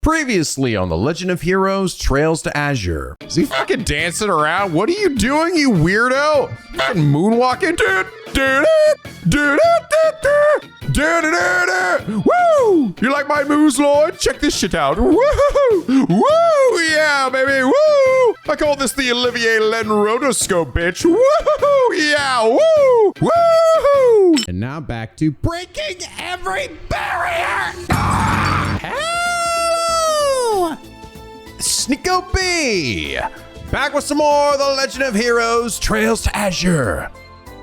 Previously on The Legend of Heroes Trails to Azure. Is he fucking dancing around? What are you doing, you weirdo? Fucking moonwalking? Woo! You like my moves, Lloyd? Check this shit out. Woo! Woo! Yeah, baby. Woo! I call this the Olivier Len rotoscope, bitch. Woo! Yeah, woo! Woo! And now back to breaking every barrier. NicoB! Back with some more The Legend of Heroes Trails to Azure.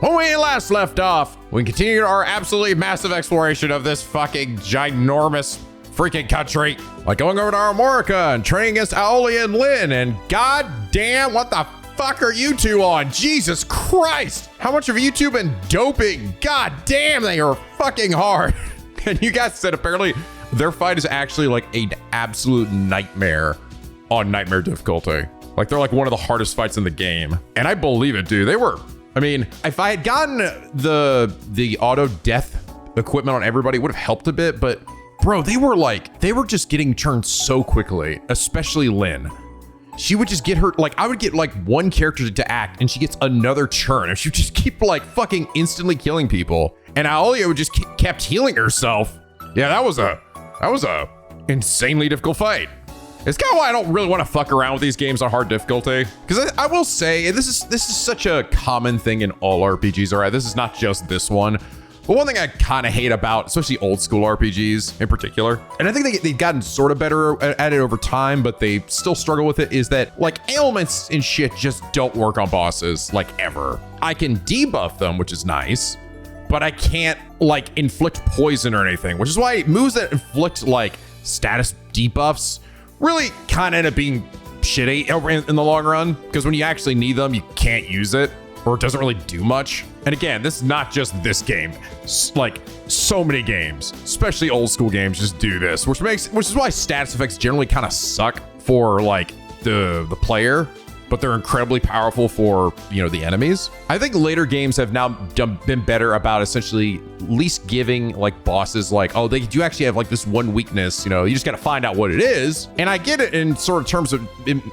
When we last left off, we continued our absolutely massive exploration of this fucking ginormous freaking country. Like going over to Armorica and training against Aolia and Lynn, and goddamn, what the fuck are you two on? Jesus Christ! How much have you two been doping? God damn, they are fucking hard. And you guys said apparently their fight is actually like an absolute nightmare on nightmare difficulty. Like they're like one of the hardest fights in the game. And I believe it, dude. They were, I mean, if I had gotten the auto death equipment on everybody, it would have helped a bit, but bro, they were just getting turned so quickly, especially Lynn. She would just get her, like, I would get like one character to act and she gets another churn and she would just keep like fucking instantly killing people. And Aolia would just kept healing herself. Yeah, that was a insanely difficult fight. It's kind of why I don't really want to fuck around with these games on hard difficulty. Because I will say, this is such a common thing in all RPGs, all right? This is not just this one. But one thing I kind of hate about, especially old school RPGs in particular, and I think they've gotten sort of better at it over time, but they still struggle with it, is that like ailments and shit just don't work on bosses like ever. I can debuff them, which is nice, but I can't like inflict poison or anything, which is why moves that inflict like status debuffs really kind of end up being shitty in the long run, because when you actually need them, you can't use it, or it doesn't really do much. And again, this is not just this game. Like so many games, especially old school games, just do this, which is why status effects generally kind of suck for like the player, but they're incredibly powerful for, you know, the enemies. I think later games have now been better about essentially at least giving like bosses like, oh, they do actually have like this one weakness, you know, you just got to find out what it is. And I get it in sort of terms of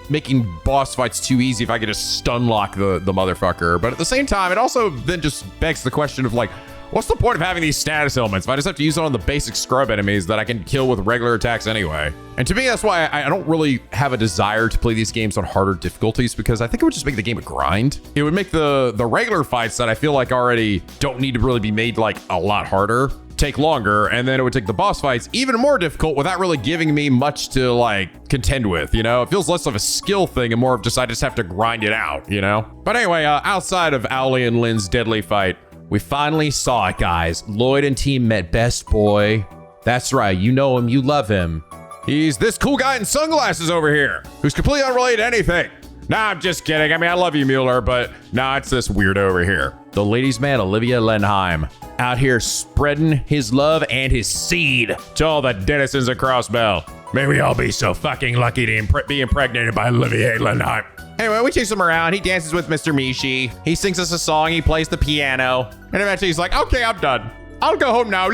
making boss fights too easy if I could just stun lock the motherfucker. But at the same time, it also then just begs the question of like, what's the point of having these status elements if I just have to use it on the basic scrub enemies that I can kill with regular attacks anyway? And to me, that's why I don't really have a desire to play these games on harder difficulties, because I think it would just make the game a grind. It would make the regular fights that I feel like already don't need to really be made like a lot harder take longer, and then it would take the boss fights even more difficult without really giving me much to like contend with, you know? It feels less of a skill thing and more of just I just have to grind it out, you know? But anyway, outside of Aolia and Lynn's deadly fight, we finally saw it, guys. Lloyd and team met Best Boy. That's right, you know him, you love him. He's this cool guy in sunglasses over here, who's completely unrelated to anything. Nah, I'm just kidding. I mean, I love you, Mueller, but nah, it's this weirdo over here. The ladies' man, Olivia Lenheim, out here spreading his love and his seed to all the denizens of Crossbell. May we all be so fucking lucky to be impregnated by Olivier Lenheim. Anyway, we chase him around. He dances with Mr. Mishi. He sings us a song. He plays the piano. And eventually he's like, okay, I'm done. I'll go home now.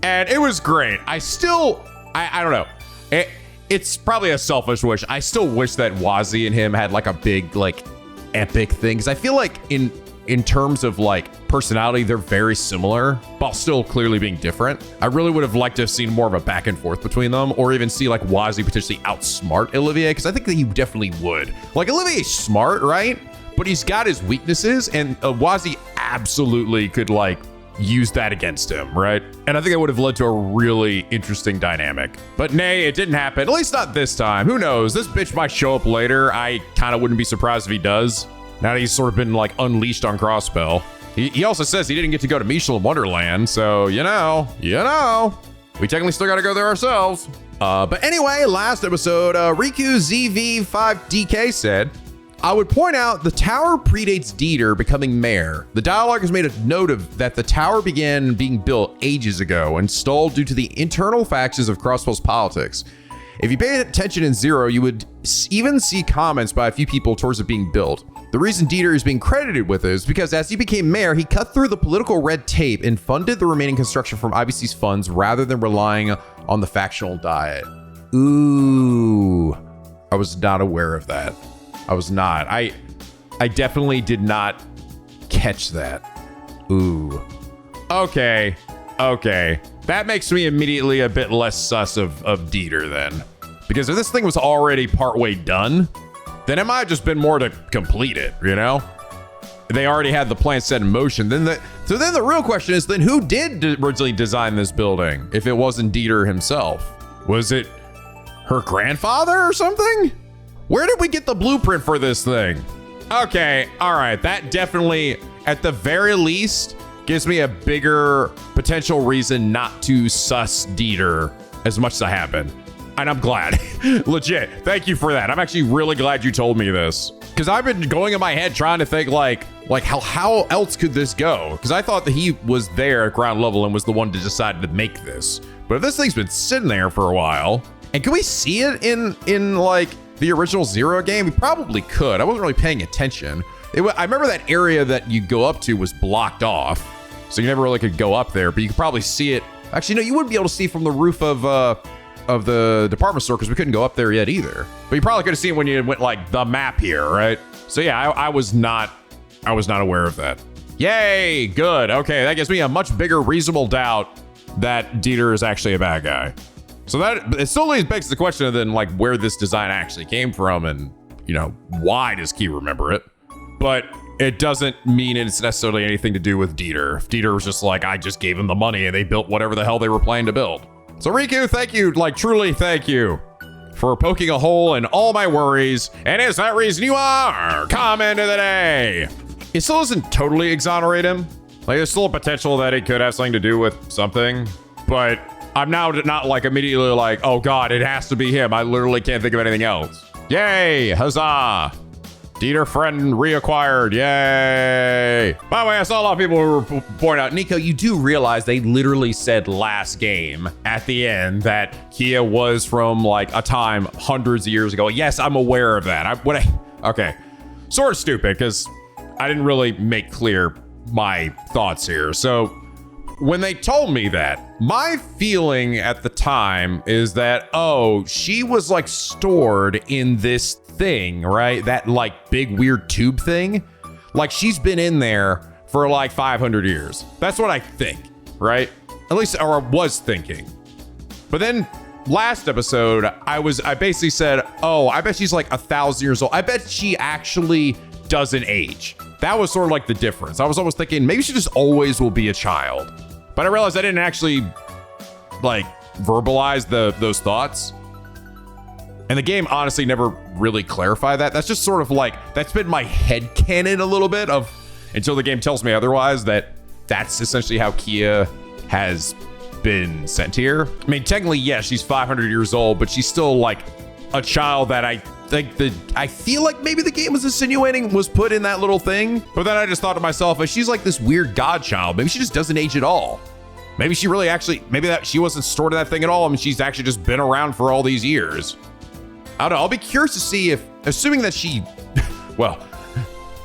And it was great. I don't know. It's probably a selfish wish. I still wish that Wazi and him had like a big, like epic thing. Because I feel like in terms of like personality, they're very similar, while still clearly being different. I really would have liked to have seen more of a back and forth between them, or even see like Wazi potentially outsmart Olivier, because I think that he definitely would. Like Olivier's smart, right? But he's got his weaknesses, and Wazi absolutely could like use that against him, right? And I think it would have led to a really interesting dynamic. But nay, it didn't happen, at least not this time. Who knows? This bitch might show up later. I kind of wouldn't be surprised if he does. Now that he's sort of been like unleashed on Crossbell. He also says he didn't get to go to Michelin Wonderland, so you know, we technically still gotta go there ourselves. But anyway, last episode, Riku ZV5DK said, I would point out the tower predates Dieter becoming mayor. The dialogue has made a note of that the tower began being built ages ago and stalled due to the internal factions of Crossbell's politics. If you pay attention in Zero, you would even see comments by a few people towards it being built. The reason Dieter is being credited with it is because as he became mayor, he cut through the political red tape and funded the remaining construction from IBC's funds rather than relying on the factional diet. Ooh. I was not aware of that. I was not. I definitely did not catch that. Ooh. Okay. That makes me immediately a bit less sus of Dieter then. Because if this thing was already partway done, then it might have just been more to complete it, you know? They already had the plan set in motion. So then the real question is, then who did originally design this building if it wasn't Dieter himself? Was it her grandfather or something? Where did we get the blueprint for this thing? Okay, all right. That definitely, at the very least, gives me a bigger potential reason not to sus Dieter as much as I have been. And I'm glad. Legit. Thank you for that. I'm actually really glad you told me this. Because I've been going in my head trying to think like how else could this go? Because I thought that he was there at ground level and was the one to decide to make this. But if this thing's been sitting there for a while, and can we see it in like the original Zero game? We probably could. I wasn't really paying attention. I remember that area that you go up to was blocked off, so you never really could go up there, but you could probably see it. Actually, no, you wouldn't be able to see from the roof of the department store because we couldn't go up there yet either. But you probably could have seen when you went like the map here, right? So yeah, I was not aware of that. Yay, good. Okay, that gives me a much bigger reasonable doubt that Dieter is actually a bad guy. So that it still begs the question of then like where this design actually came from and, you know, why does Key remember it? But it doesn't mean it's necessarily anything to do with Dieter. If Dieter was just like, I just gave him the money and they built whatever the hell they were planning to build. So Riku, thank you, like truly thank you for poking a hole in all my worries. And is that reason you are comment of the day? It still doesn't totally exonerate him. Like there's still a potential that it could have something to do with something, but I'm now not like immediately like, oh God, it has to be him. I literally can't think of anything else. Yay, huzzah. Dieter friend reacquired, yay. By the way, I saw a lot of people who were pointing out, Nico, you do realize they literally said last game at the end that Kia was from like a time hundreds of years ago. Yes, I'm aware of that. Okay, sort of stupid because I didn't really make clear my thoughts here. So when they told me that, my feeling at the time is that, oh, she was like stored in this thing, right? That like big weird tube thing. Like she's been in there for like 500 years. That's what I think, right? At least, or I was thinking. But then last episode, I basically said, oh, I bet she's like 1,000 years old. I bet she actually doesn't age. That was sort of like the difference. I was almost thinking maybe she just always will be a child. But I realized I didn't actually like verbalize those thoughts. And the game honestly never really clarified that. That's just sort of like, that's been my headcanon a little bit of, until the game tells me otherwise, that's essentially how Kia has been sent here. I mean, technically, yes, she's 500 years old, but she's still like a child that I feel like maybe the game was insinuating was put in that little thing. But then I just thought to myself, she's like this weird godchild. Maybe she just doesn't age at all. Maybe she really actually, maybe that she wasn't stored in that thing at all. I mean, she's actually just been around for all these years. I don't know. I'll be curious to see if, assuming that she, well,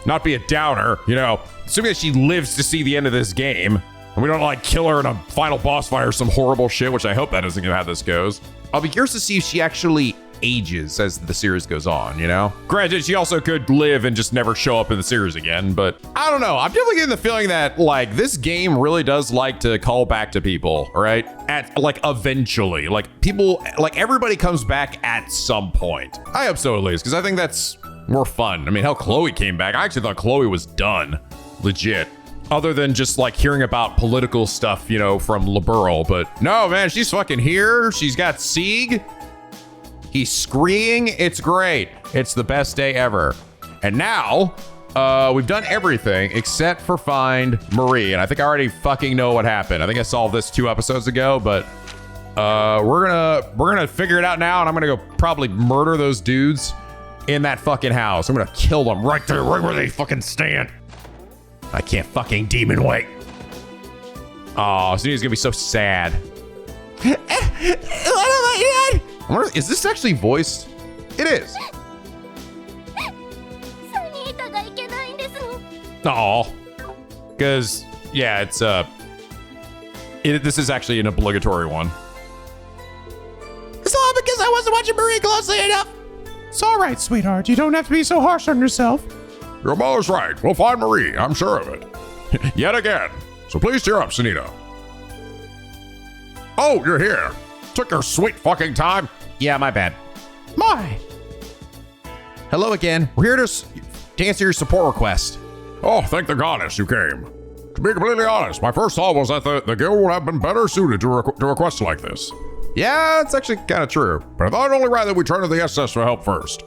not be a downer, you know, assuming that she lives to see the end of this game, and we don't like kill her in a final boss fight or some horrible shit, which I hope that isn't how this goes. I'll be curious to see if she actually ages as the series goes on, you know? Granted, she also could live and just never show up in the series again, but I don't know. I'm definitely getting the feeling that like this game really does like to call back to people, right? At like eventually, like people, like everybody comes back at some point. I hope so at least, because I think that's more fun. I mean, hell, Chloe came back. I actually thought Chloe was done, legit. Other than just like hearing about political stuff, you know, from LeBurl, but no, man, she's fucking here. She's got Sieg. He's screaming. It's great. It's the best day ever. And now, we've done everything except for find Marie. And I think I already fucking know what happened. I think I solved this 2 episodes ago, but we're gonna figure it out now. And I'm gonna go probably murder those dudes in that fucking house. I'm gonna kill them right there, right where they fucking stand. I can't fucking demon wait. Oh, Sunita's gonna be so sad. What am I in? I wonder, is this actually voiced? It is. Oh, because yeah, it's this is actually an obligatory one. It's all because I wasn't watching Marie closely enough. It's all right, sweetheart. You don't have to be so harsh on yourself. Your mother's right. We'll find Marie. I'm sure of it. Yet again. So please cheer up, Sunita. Oh, you're here. Took your sweet fucking time. Yeah, my bad. My. Hello again. We're here to answer your support request. Oh, thank the goddess you came. To be completely honest, my first thought was that the guild would have been better suited to requests like this. Yeah, it's actually kind of true. But I thought it only right that we turn to the SS for help first.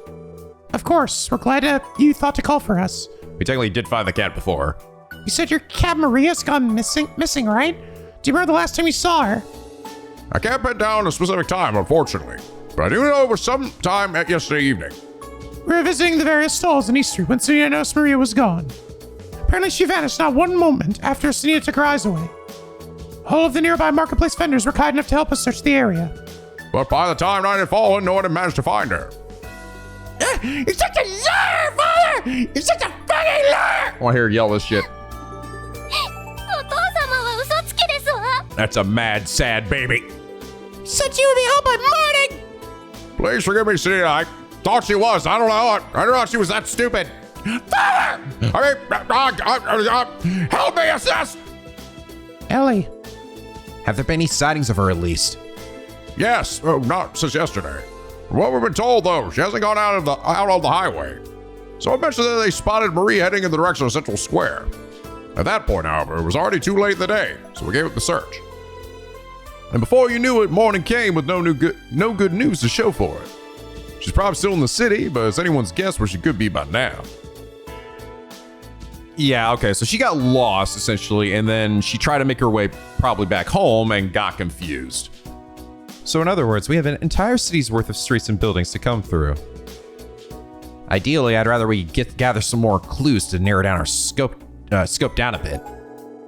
Of course. We're glad you thought to call for us. We technically did find the cat before. You said your cat Maria's gone missing, right? Do you remember the last time you saw her? I can't pin down a specific time, unfortunately. But I do know it was sometime at yesterday evening. We were visiting the various stalls in East Street when Sunita noticed Maria was gone. Apparently she vanished not one moment after Sunita took her eyes away. All of the nearby marketplace vendors were kind enough to help us search the area. But by the time night had fallen, no one had managed to find her. You're such a liar, father! You're such a fucking liar! I want to hear her yell this shit. That's a mad, sad baby. Said you would be home by morning! Please forgive me, Sunita. I thought she was. I don't know. I don't know if she was that stupid. Father! I mean, help me, assess! Ellie. Have there been any sightings of her at least? Yes, not since yesterday. From what we've been told, though, she hasn't gone out on the highway. So I mentioned that they spotted Marie heading in the direction of Central Square. At that point, however, it was already too late in the day, so we gave up the search. And before you knew it, morning came with no good news to show for it. She's probably still in the city, but it's anyone's guess where she could be by now. Yeah, okay, so she got lost, essentially, and then she tried to make her way probably back home and got confused. So in other words, we have an entire city's worth of streets and buildings to come through. Ideally, I'd rather we gather some more clues to narrow down our scope down a bit.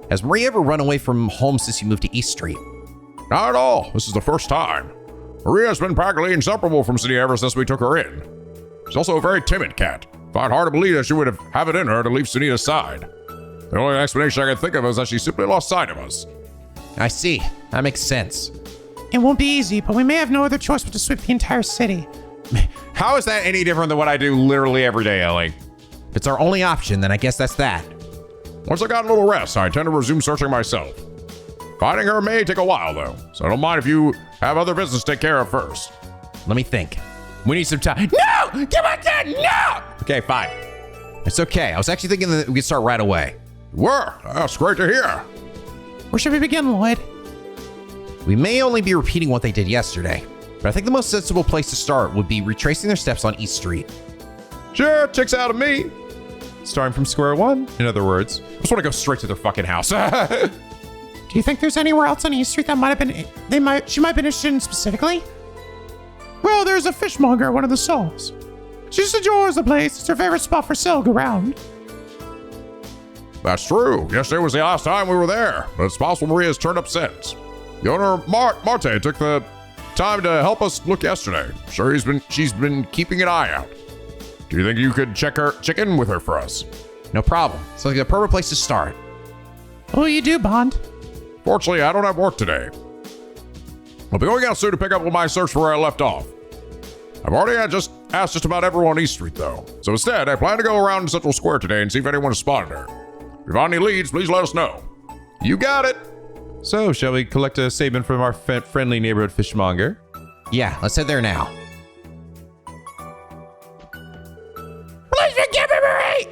Has Marie ever run away from home since you moved to East Street? Not at all. This is the first time. Maria's been practically inseparable from city ever since we took her in. She's also a very timid cat. Find hard to believe that she would have it in her to leave Sunita's side. The only explanation I can think of is that she simply lost sight of us. I see. That makes sense. It won't be easy, but we may have no other choice but to sweep the entire city. How is that any different than what I do literally every day, Ellie? If it's our only option, then I guess that's that. Once I got a little rest, I intend to resume searching myself. Finding her may take a while, though, so I don't mind if you have other business to take care of first. Let me think. We need some time. No! Give me that! No! Okay, fine. It's okay. I was actually thinking that we could start right away. That's great to hear. Where should we begin, Lloyd? We may only be repeating what they did yesterday, but I think the most sensible place to start would be retracing their steps on East Street. Sure, checks out of me. Starting from square one, in other words. I just want to go straight to their fucking house. Do you think there's anywhere else on East Street that she might have been interested in specifically? Well, there's a fishmonger at one of the stalls. She just adores the place. It's her favorite spot for sale around. That's true. Yesterday was the last time we were there, but it's possible Maria's turned up since. The owner, Marte, took the time to help us look yesterday. Sure, she's been keeping an eye out. Do you think you could check in with her for us? No problem. Sounds like the perfect place to start. What will you do, Bond? Fortunately, I don't have work today. I'll be going out soon to pick up my search for where I left off. I've already asked just about everyone on East Street, though. So instead, I plan to go around Central Square today and see if anyone has spotted her. If you find any leads, please let us know. You got it. So, shall we collect a statement from our friendly neighborhood fishmonger? Yeah, let's head there now. Please forgive me, Marie!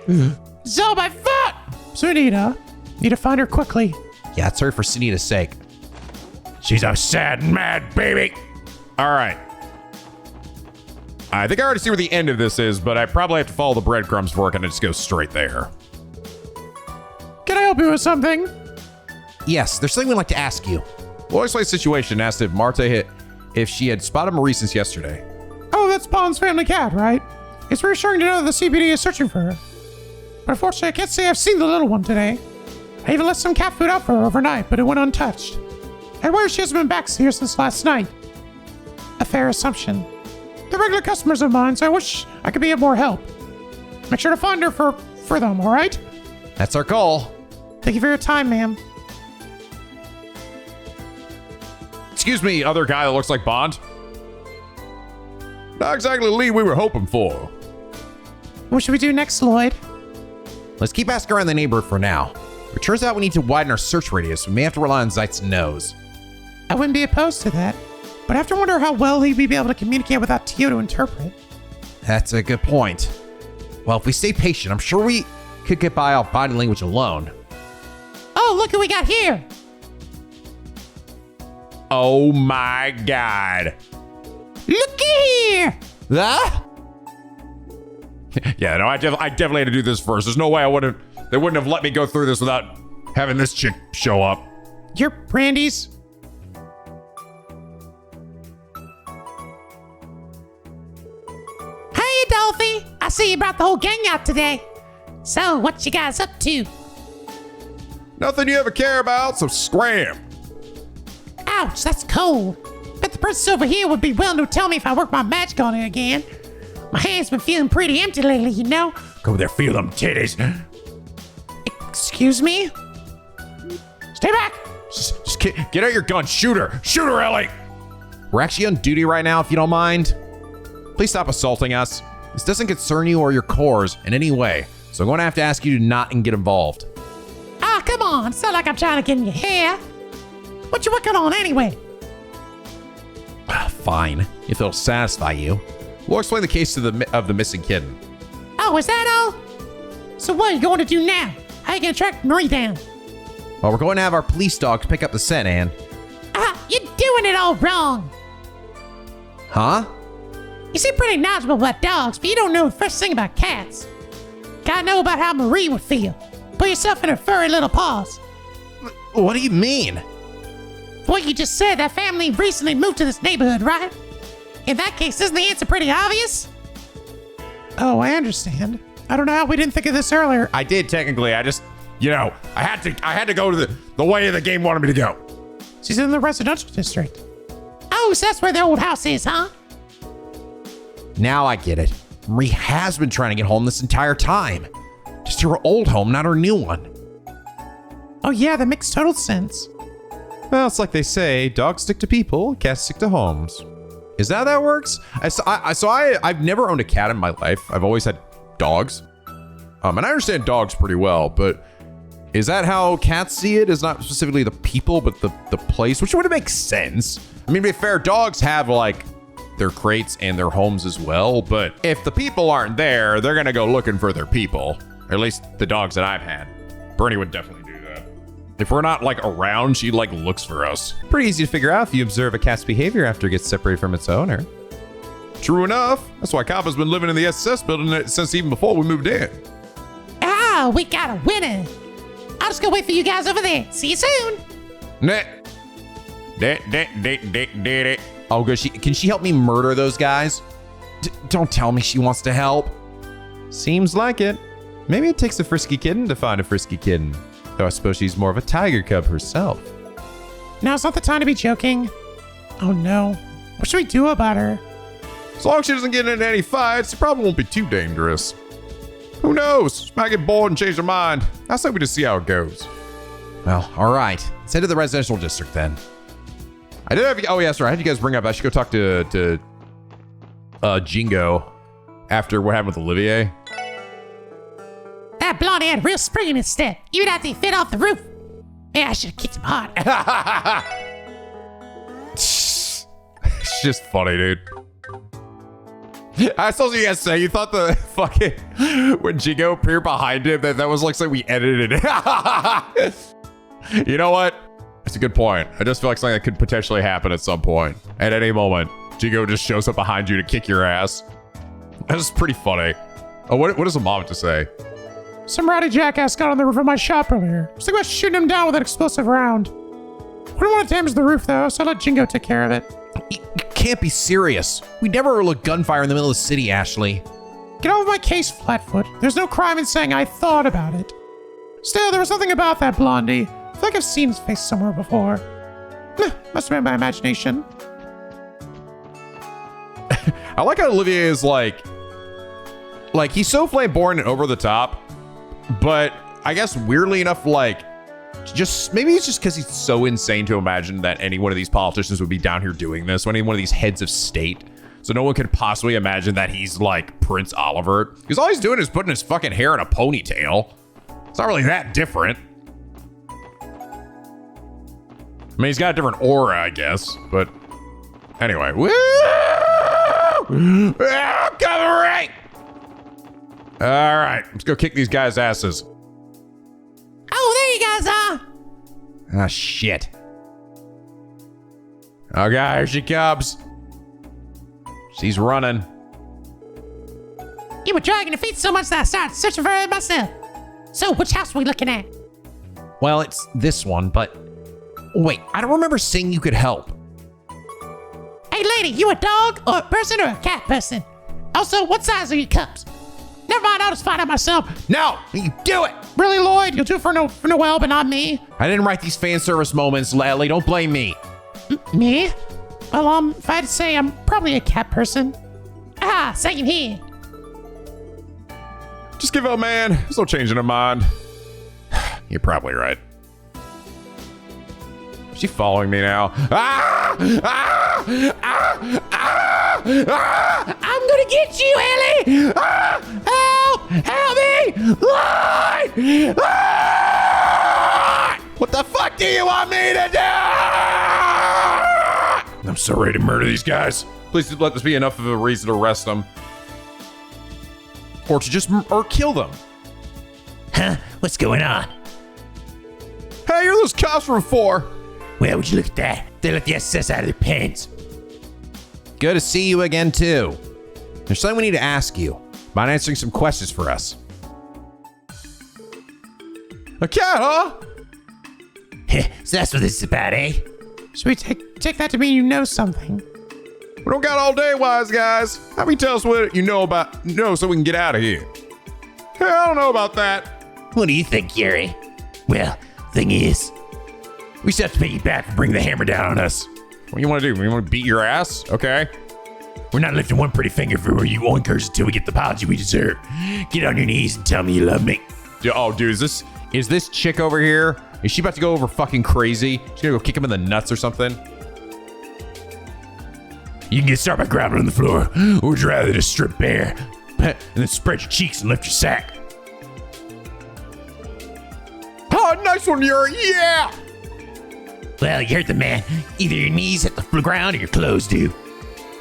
It's all my fault! Sunita, need to find her quickly. Yeah, it's her for Sunita's sake. She's a sad and mad baby. All right. I think I already see where the end of this is, but I probably have to follow the breadcrumbs before I can just go straight there. Can I help you with something? Yes, there's something we'd like to ask you. We'll explain the situation and asked if Marte if she had spotted Marie since yesterday. Oh, that's Bond's family cat, right? It's reassuring to know that the CPD is searching for her. But unfortunately, I can't say I've seen the little one today. I even left some cat food out for her overnight, but it went untouched. I worry she hasn't been back here since last night. A fair assumption. They're regular customers of mine, so I wish I could be of more help. Make sure to find her for them, all right? That's our goal. Thank you for your time, ma'am. Excuse me, other guy that looks like Bond. Not exactly the lead we were hoping for. What should we do next, Lloyd? Let's keep asking around the neighborhood for now. It turns out we need to widen our search radius. We may have to rely on Zeit's nose. I wouldn't be opposed to that, but I have to wonder how well he'd be able to communicate without Tio to interpret. That's a good point. Well, if we stay patient, I'm sure we could get by off body language alone. Oh, look who we got here! Oh my god. Looky here! Ah? Yeah, no, I definitely had to do this first. There's no way they wouldn't have let me go through this without having this chick show up. You're Brandy's. Hey, Dolphy! I see you brought the whole gang out today. So, what you guys up to? Nothing you ever care about, so scram. Ouch, that's cold. Bet the person over here would be willing to tell me if I work my magic on it again. My hand's been feeling pretty empty lately, you know? Go there, feel them titties. Excuse me? Stay back! Just get out your gun. Shoot her. Shoot her, Ellie. We're actually on duty right now, if you don't mind. Please stop assaulting us. This doesn't concern you or your cores in any way, so I'm going to have to ask you to not get involved. Ah, come on. It's not like I'm trying to get in your hair. What you working on anyway? Fine, if it'll satisfy you. We'll explain the case of the missing kitten. Oh, is that all? So what are you going to do now? How are you going to track Marie down? Well, we're going to have our police dogs pick up the scent, Anne. Ah, you're doing it all wrong. Huh? You seem pretty knowledgeable about dogs, but you don't know the first thing about cats. Gotta know about how Marie would feel. Put yourself in her furry little paws. What do you mean? What you just said, that family recently moved to this neighborhood, right? In that case, isn't the answer pretty obvious? Oh, I understand. I don't know how we didn't think of this earlier. I did technically. I just, I had to go to the way the game wanted me to go. She's in the residential district. Oh, so that's where the old house is, huh? Now I get it. Marie has been trying to get home this entire time. Just to her old home, not her new one. Oh yeah, that makes total sense. Well, it's like they say, dogs stick to people, cats stick to homes. Is that how that works? I've never owned a cat in my life. I've always had dogs. And I understand dogs pretty well, but is that how cats see it? Is not specifically the people, but the place, which would make sense. I mean, to be fair, dogs have like their crates and their homes as well, but if the people aren't there, they're gonna go looking for their people. Or at least the dogs that I've had. Bernie would definitely do that. If we're not like around, she like looks for us. Pretty easy to figure out if you observe a cat's behavior after it gets separated from its owner. True enough. That's why Kappa's been living in the SSS building since even before we moved in. Ah, we got a winner. I'll just go wait for you guys over there. See you soon. Oh, good. Can she help me murder those guys? Don't tell me she wants to help. Seems like it. Maybe it takes a frisky kitten to find a frisky kitten. Though I suppose she's more of a tiger cub herself. Now's not the time to be joking. Oh no. What should we do about her? As long as she doesn't get into any fights, it probably won't be too dangerous. Who knows? She might get bored and change her mind. I say we just see how it goes. Well, all right. Let's head to the residential district then. I did have. Oh yeah, sorry. I had you guys bring up. I should go talk to Jingo after what happened with Olivier. That blonde had real spring in his step. Even after he fit off the roof. Man, I should have kicked him hard. It's just funny, dude. I saw you guys say you thought the fucking when Jingo appeared behind him that was like something we edited it. You know what? That's a good point. I just feel like something that could potentially happen at some point. At any moment, Jingo just shows up behind you to kick your ass. That's pretty funny. Oh, what does a mom have to say? Some rowdy jackass got on the roof of my shop earlier. I was thinking about shooting him down with an explosive round. I don't want to damage the roof though, so I let Jingo take care of it. You can't be serious. We never overlook gunfire in the middle of the city, Ashley. Get off my case, Flatfoot. There's no crime in saying I thought about it. Still, there was something about that blondie. I feel like I've seen his face somewhere before. Must have been my imagination. I like how Olivier is like he's so flamboyant and over the top, but I guess weirdly enough, like maybe it's just because he's so insane to imagine that any one of these politicians would be down here doing this, or any one of these heads of state. So So no one could possibly imagine that he's like Prince Oliver. Because all he's doing is putting his fucking hair in a ponytail. It's not really that different. I mean, he's got a different aura, I guess. But anyway. Woo! Covering! All right, let's go kick these guys' asses. Oh, there you guys are. Ah, shit. Okay, here she comes. She's running. You were dragging your feet so much that I started searching for it myself. So, which house are we looking at? Well, it's this one, but wait, I don't remember saying you could help. Hey, lady, you a dog or a person or a cat person? Also, what size are your cups? Never mind, I'll just find out myself. No, you do it. Really, Lloyd? You'll do it for Noel, but not me? I didn't write these fan service moments, Lally. Don't blame me. Me? Well, if I had to say, I'm probably a cat person. Ah, same here. Just give up, man. There's no changing her mind. You're probably right. Is she following me now? Ah! Ah! Ah! Ah! Ah! I'm gonna get you, Ellie! Ah! Help! Help me! Lloyd! Ah! What the fuck do you want me to do? I'm so ready to murder these guys. Please let this be enough of a reason to arrest them. Or to just kill them. Huh? What's going on? Hey, you're those cops from 4. Well, would you look at that? They let the SS out of their pants. Good to see you again, too. There's something we need to ask you about answering some questions for us. A cat, huh? So that's what this is about, eh? Should we take that to mean you know something? We don't got all day, wise guys. How about you tell us what you know so we can get out of here? Hey, I don't know about that. What do you think, Yuri? Well, thing is, we just have to pay you back for bringing the hammer down on us. What do you want to do? You want to beat your ass? Okay. We're not lifting one pretty finger for you oinkers until we get the apology we deserve. Get on your knees and tell me you love me. Oh, dude, is this chick over here? Is she about to go over fucking crazy? She's gonna go kick him in the nuts or something? You can get started by grabbing on the floor, or would you rather just strip bare and then spread your cheeks and lift your sack? Oh, nice one, Yuri. Yeah. Well, you heard the man. Either your knees hit the ground or your clothes do.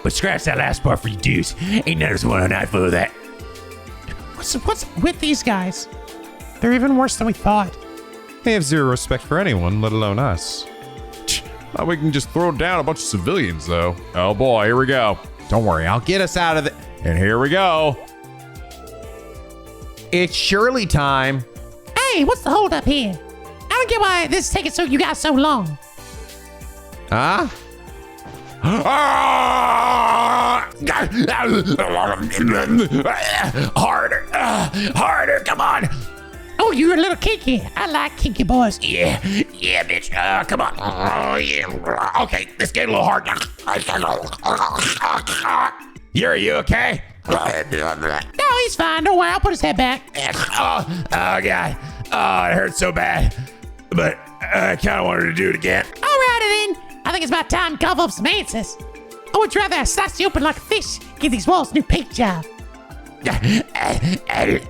But scratch that last part for you dudes. Ain't none of us want a night full of that. What's with these guys? They're even worse than we thought. They have zero respect for anyone, let alone us. We can just throw down a bunch of civilians, though. Oh boy, here we go. Don't worry, I'll get us out of it. And here we go. It's Shirley time. Hey, what's the holdup here? I don't get why this is taking you guys so long. Huh? Harder, come on. Oh, you're a little kinky. I like kinky boys. Yeah, bitch. Come on. Oh, yeah. Okay, let's get a little hard. Yuri, you okay? No, he's fine. Don't worry. I'll put his head back. Oh, God. Oh, it hurts so bad. But I kind of wanted to do it again. Alrighty then. I think it's about time to cough up some answers. I would rather I slice you open like a fish. Give these walls a new paint job. Hey,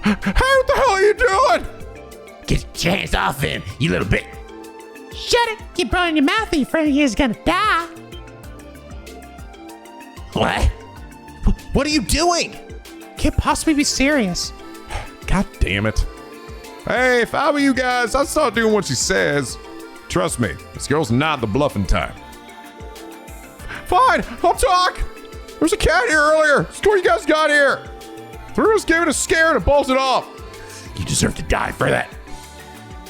what the hell are you doing? Get your hands off him, you little bit. Shut it. Keep running your mouth or your friend here is gonna die. What? What are you doing? Can't possibly be serious. God damn it. Hey, if I were you guys, I'd start doing what she says. Trust me, this girl's not the bluffing type. Fine, I'll talk. There was a cat here earlier. It's what you guys got here. Threw us, gave it a scare, and it bolted off. You deserve to die for that.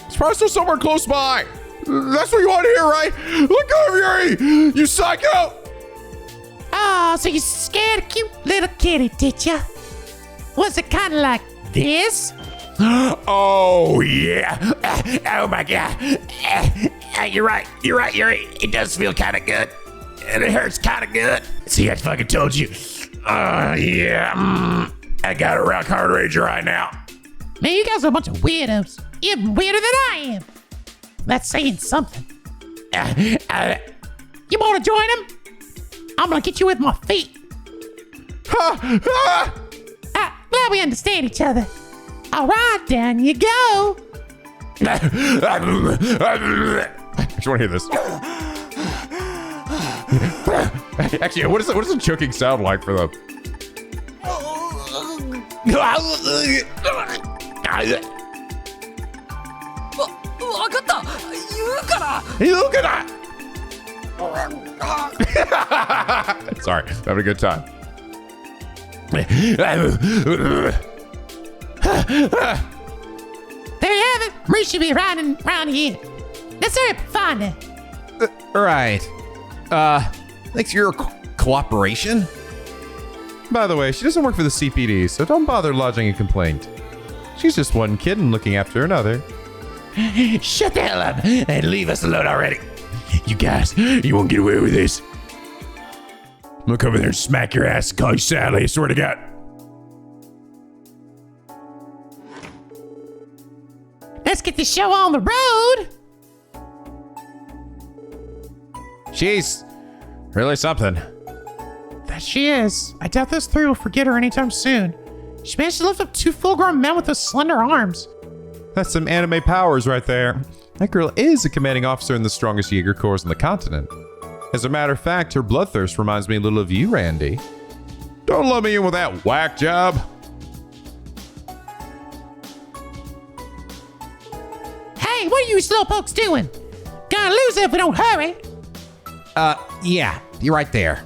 It's probably still somewhere close by. That's what you want to hear, right? Look over, Yuri! You psycho! Oh, so you scared a cute little kitty, did ya? Was it kind of like this? Oh, yeah. Oh, my God. You're right, Yuri. It does feel kind of good. And it hurts kind of good. See, I fucking told you. Yeah. I got a rock hard rager right now. Man, you guys are a bunch of weirdos. Even weirder than I am. That's saying something. You want to join him? I'm gonna get you with my feet. Glad we understand each other. All right, down you go. I just want to hear this. Actually, what does the choking sound like for the? Sorry, having a good time. There you have it. Marie should be riding around here. Let's hurry up and find her. Right. Thanks for your cooperation. By the way, she doesn't work for the CPD, so don't bother lodging a complaint. She's just one kitten looking after another. Shut the hell up and leave us alone already. You guys, you won't get away with this. I'm gonna come over there and smack your ass and call you Sally, I swear to God. Let's get the show on the road. She's really something. That she is. I doubt those three will forget her anytime soon. She managed to lift up 2 full-grown men with those slender arms. That's some anime powers right there. That girl is a commanding officer in the strongest Jaeger Corps on the continent. As a matter of fact, her bloodthirst reminds me a little of you, Randy. Don't let me in with that whack job. Hey, what are you slowpokes doing? Gonna lose it if we don't hurry. Yeah, you're right there.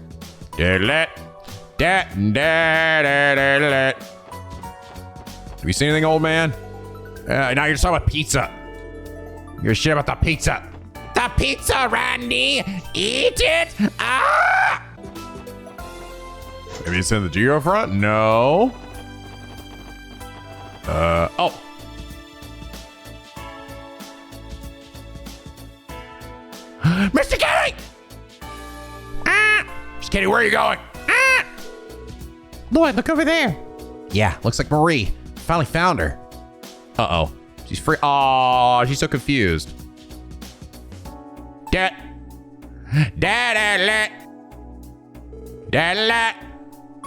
Have you seen anything, old man? Now you're talking about pizza. You're shit about the pizza. The pizza, Randy! Eat it! Ah! Have you seen the Geo front? No. Oh. Mr. Kitty! Ah! Mr. Kitty, where are you going? Ah! Lloyd, look over there. Yeah, looks like Marie. Finally found her. Uh-oh. She's free. Oh, she's so confused. And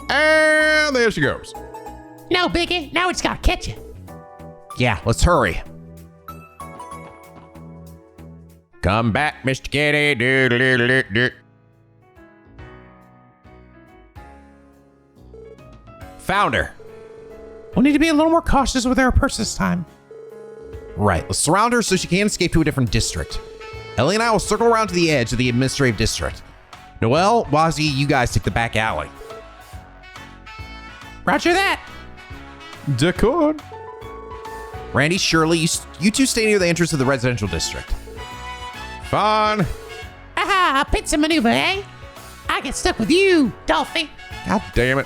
And there she goes. No, Biggie. Now it's gotta catch you. Yeah, let's hurry. come back, Mr. Kitty. Do. Found her. We'll need to be a little more cautious with our purse this time. Right, let's surround her so she can't escape to a different district. Ellie and I will circle around to the edge of the administrative district. Noelle, Wazzy, you guys take the back alley. Roger that. D'accord. Randy, Shirley, you two stay near the entrance of the residential district. Fine. Aha, pizza maneuver, eh? I get stuck with you, Dolphy. God damn it.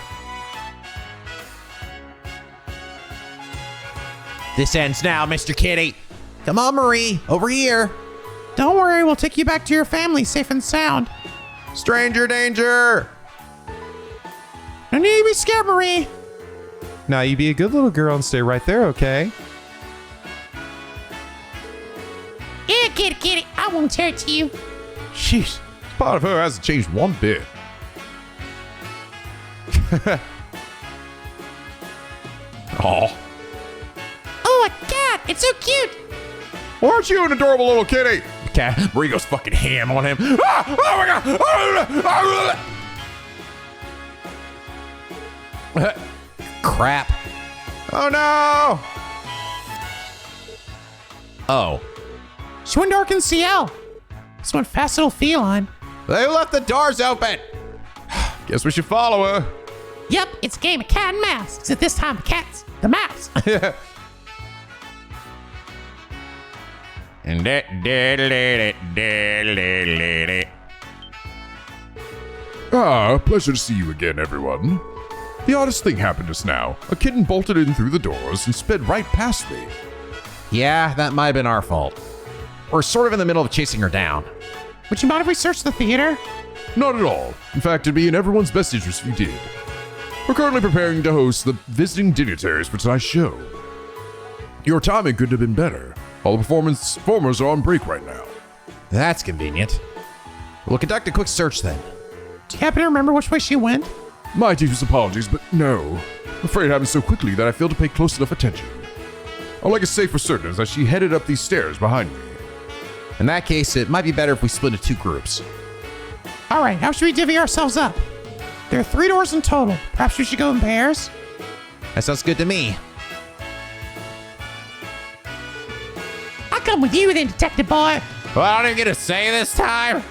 This ends now, Mr. Kitty. Come on, Marie, over here. Don't worry, we'll take you back to your family safe and sound. Stranger danger. No need to be scared, Marie. Now you be a good little girl and stay right there, okay? Yeah, kitty, I won't hurt you. Sheesh. Part of her hasn't changed one bit. Aw. Oh my god, it's so cute. Well, aren't you an adorable little kitty? Okay, Marie goes fucking ham on him. Ah! Oh my god! Crap. Oh no! Oh. She went dark in CL. This one fast little feline. They left the doors open. Guess we should follow her. Yep, it's a game of cat and mouse. Except this time the cat's the mouse. And Pleasure to see you again, everyone. The oddest thing happened just now. A kitten bolted in through the doors and sped right past me. Yeah, that might have been our fault. We're sort of in the middle of chasing her down. Would you mind if we search the theater? Not at all. In fact, it'd be in everyone's best interest if you did. We're currently preparing to host the visiting dignitaries for tonight's show. Your timing couldn't have been better. All the performers are on break right now. That's convenient. We'll conduct a quick search then. Do you happen to remember which way she went? My deepest apologies, but no. I'm afraid it happened so quickly that I failed to pay close enough attention. All I can say for certain is that she headed up these stairs behind me. In that case, it might be better if we split into 2 groups. All right, how should we divvy ourselves up? There are 3 doors in total. Perhaps we should go in pairs? That sounds good to me. I'll come with you then, Detective Boy. Well, I don't even get to say this time.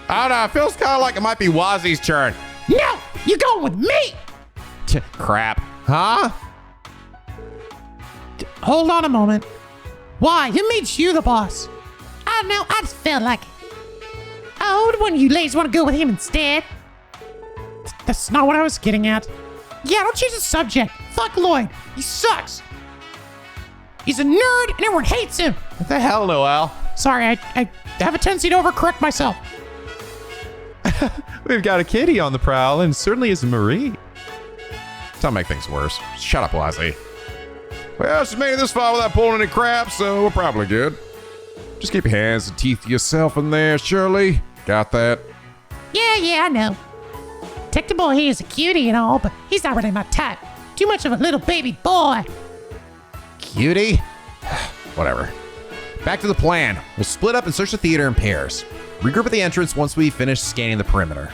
I don't know. It feels kind of like it might be Wazzy's turn. No, you're going with me. Crap. Huh? Hold on a moment. Why? Who made you the boss? I don't know. I just felt like it. Oh, one of you ladies want to go with him instead? That's not what I was getting at. Yeah, don't change the subject. Fuck Lloyd. He sucks. He's a nerd and everyone hates him. What the hell, Noel? Sorry, I have a tendency to overcorrect myself. We've got a kitty on the prowl, and certainly isn't Marie. Don't make things worse. Shut up, Wazzy. Well, she's made it this far without pulling any crap, so we're probably good. Just keep your hands and teeth to yourself in there, Shirley. Got that? Yeah, I know. Detective Boy, he is a cutie and all, but he's not really my type. Too much of a little baby boy. Cutie? Whatever. Back to the plan. We'll split up and search the theater in pairs. Regroup at the entrance once we finish scanning the perimeter.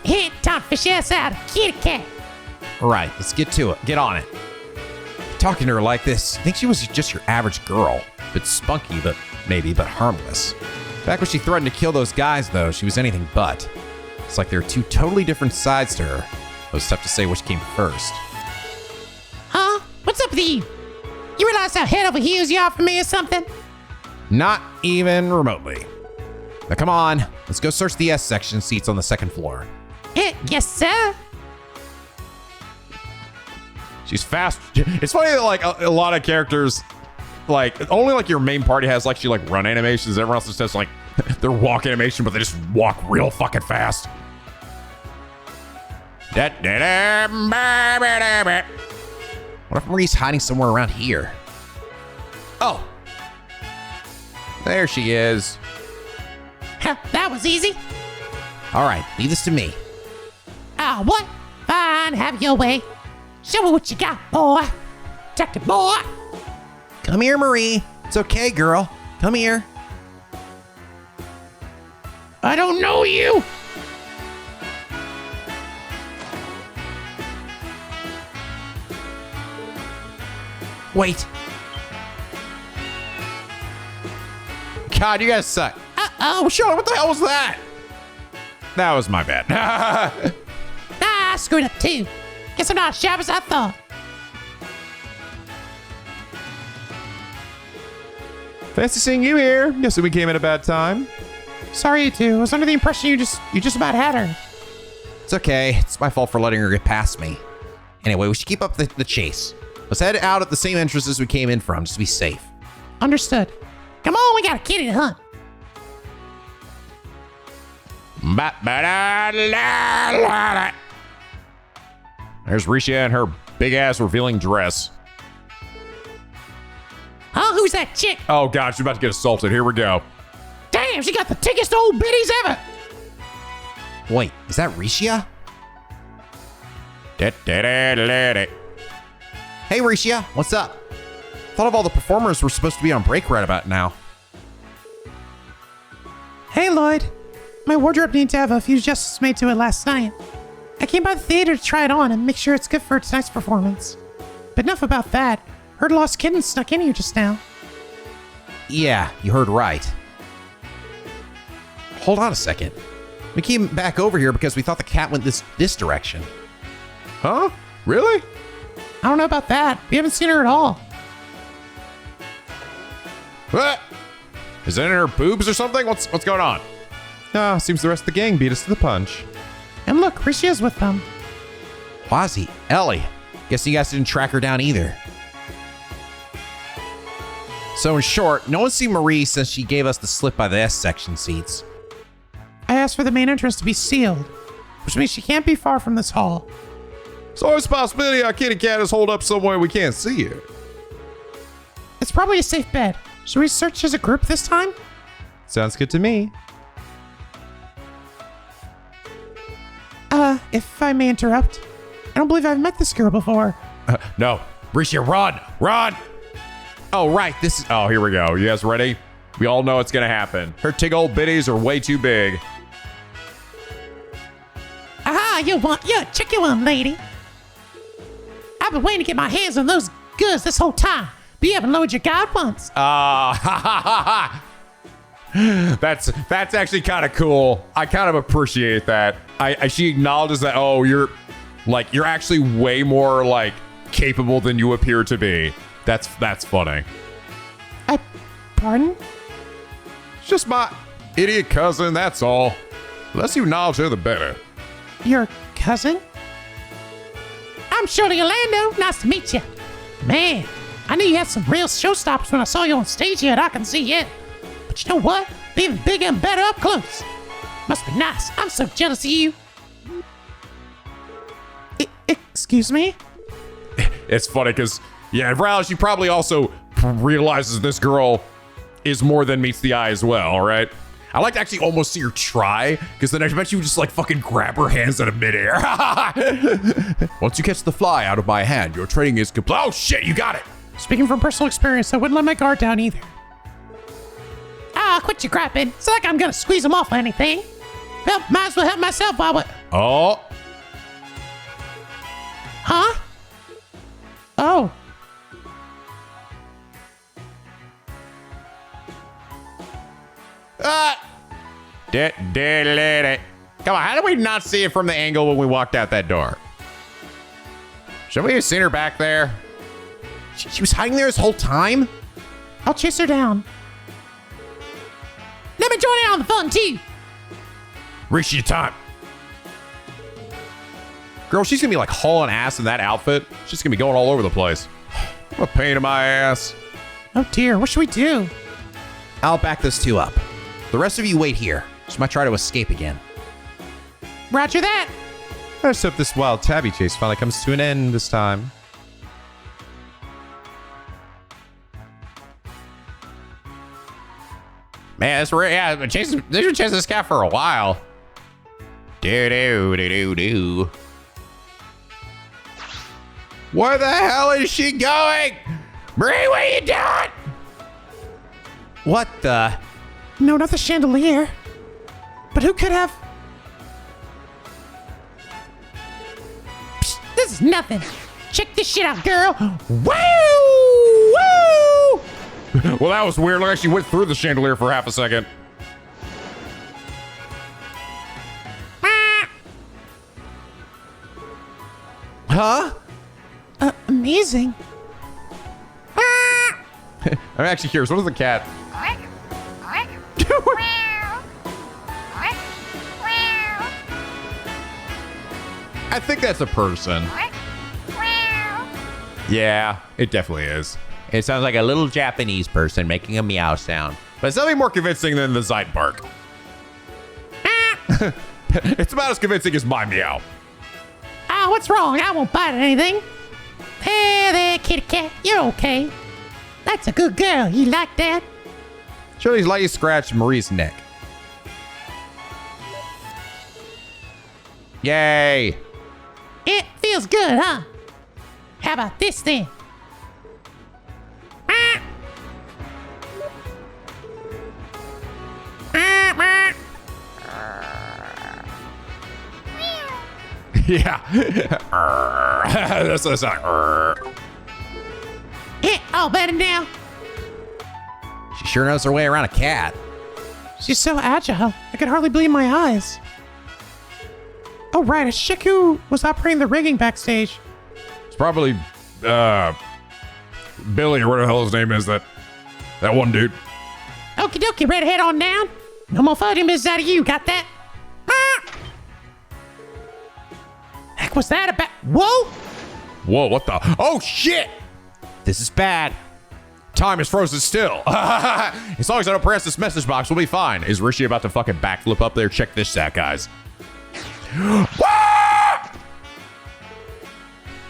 Hey, Tom, fish ass out, kitty cat. All right, let's get to it. Get on it. Talking to her like this, I think she was just your average girl. Bit spunky, but harmless. Back when she threatened to kill those guys, though, she was anything but. It's like there are 2 totally different sides to her. It was tough to say which came first. Huh? What's up with you? You realize how head over heels you are for me or something? Not even remotely. Now come on, let's go search the S section seats on the 2nd floor. Yes, sir. She's fast. It's funny that like a lot of characters, like only like your main party has like run animations. Everyone else just has like their walk animation, but they just walk real fucking fast. What if Marie's hiding somewhere around here? Oh, there she is. That was easy. All right, leave this to me. Ah, what? Fine, have your way. Show me what you got, boy. Detective Boy. Come here, Marie. It's okay, girl. Come here. I don't know you. Wait. God, you guys suck. Uh-oh. Charlotte, what the hell was that? That was my bad. I screwed up too. Guess I'm not as sharp as I thought. Fancy seeing you here. Guessing we came at a bad time. Sorry, you two. I was under the impression you just about had her. It's okay. It's my fault for letting her get past me. Anyway, we should keep up the chase. Let's head out at the same entrance as we came in from, just to be safe. Understood. Come on, we got a kitty to hunt. There's Risha in her big-ass revealing dress. Huh? Who's that chick? Oh, God, she's about to get assaulted. Here we go. Damn, she got the tickest old biddies ever. Wait, is that Risha? Hey, Risha, what's up? Thought of all the performers were supposed to be on break right about now. Hey, Lloyd. My wardrobe needs to have a few adjustments made to it last night. I came by the theater to try it on and make sure it's good for tonight's performance. But enough about that. Heard a lost kitten snuck in here just now. Yeah, you heard right. Hold on a second. We came back over here because we thought the cat went this direction. Huh? Really? I don't know about that. We haven't seen her at all. What? Is it in her boobs or something? What's going on? Ah, seems the rest of the gang beat us to the punch. And look, Rishia's with them. Wazzy, Ellie. Guess you guys didn't track her down either. So in short, no one's seen Marie since she gave us the slip by the S section seats. I asked for the main entrance to be sealed, which means she can't be far from this hall. It's always a possibility our kitty cat is holed up somewhere we can't see it. It's probably a safe bet. Should we search as a group this time? Sounds good to me. If I may interrupt, I don't believe I've met this girl before. No. Rishi, run! Run! Oh, right. Oh, here we go. You guys ready? We all know it's gonna happen. Her tig old bitties are way too big. Aha, check you on, lady. I've been waiting to get my hands on those goods this whole time, but you haven't lowered your guard once. Ha ha ha! That's actually kind of cool. I kind of appreciate that. She acknowledges that. Oh, you're actually way more like capable than you appear to be. That's funny. Pardon? It's just my idiot cousin, that's all. The less you acknowledge her, the better. Your cousin? I'm Shirley Orlando. Nice to meet you. Man, I knew you had some real showstoppers when I saw you on stage here, and I can see it. But you know what? Even bigger and better up close. Must be nice. I'm so jealous of you. Excuse me? It's funny because, yeah, Val, she probably also realizes this girl is more than meets the eye as well, right? I like to actually almost see her try, because then I bet you would just like fucking grab her hands out of midair. Once you catch the fly out of my hand, your training is complete. Oh shit, you got it. Speaking from personal experience, I wouldn't let my guard down either. Quit your grappling. It's not like I'm gonna squeeze them off or anything. Well, might as well help myself while we... Oh. Huh? Oh. Come on, how did we not see it from the angle when we walked out that door? Should we have seen her back there? She was hiding there this whole time? I'll chase her down. Let me join in on the fun, too. Reach your time. Girl, she's gonna be like hauling ass in that outfit. She's gonna be going all over the place. What a pain in my ass. Oh, dear. What should we do? I'll back those two up. The rest of you wait here. She might try to escape again. Roger that. I just hope this wild tabby chase finally comes to an end this time. Man, they've been chasing this cat for a while. Do. Where the hell is she going? Marie, what are you doing? What the? No, not the chandelier. But who could have... Psst, this is nothing. Check this shit out, girl. Woo! Woo! Well, that was weird. Look like she went through the chandelier for half a second. Huh? Amazing. I'm actually curious. What is the cat? I think that's a person. Yeah, it definitely is. It sounds like a little Japanese person making a meow sound. But it's definitely more convincing than the Zeit bark. It's about as convincing as my meow. What's wrong? I won't bite at anything. Hey there, kitty cat. You're okay. That's a good girl. You like that? Shirley's lightly scratched Marie's neck. Yay. It feels good, huh? How about this then? Yeah. That's like. All better now. She sure knows her way around a cat. She's so agile. I could hardly believe my eyes. Oh, right. A chick who was operating the rigging backstage. It's probably, Billy or whatever the hell his name is, that one dude. Okie dokie, ready to head on down? No more 30 minutes out of you, got that? Heck was that about? Whoa! Whoa, what the? Oh, shit! This is bad. Time is frozen still. As long as I don't press this message box, we'll be fine. Is Rishi about to fucking backflip up there? Check this out, guys.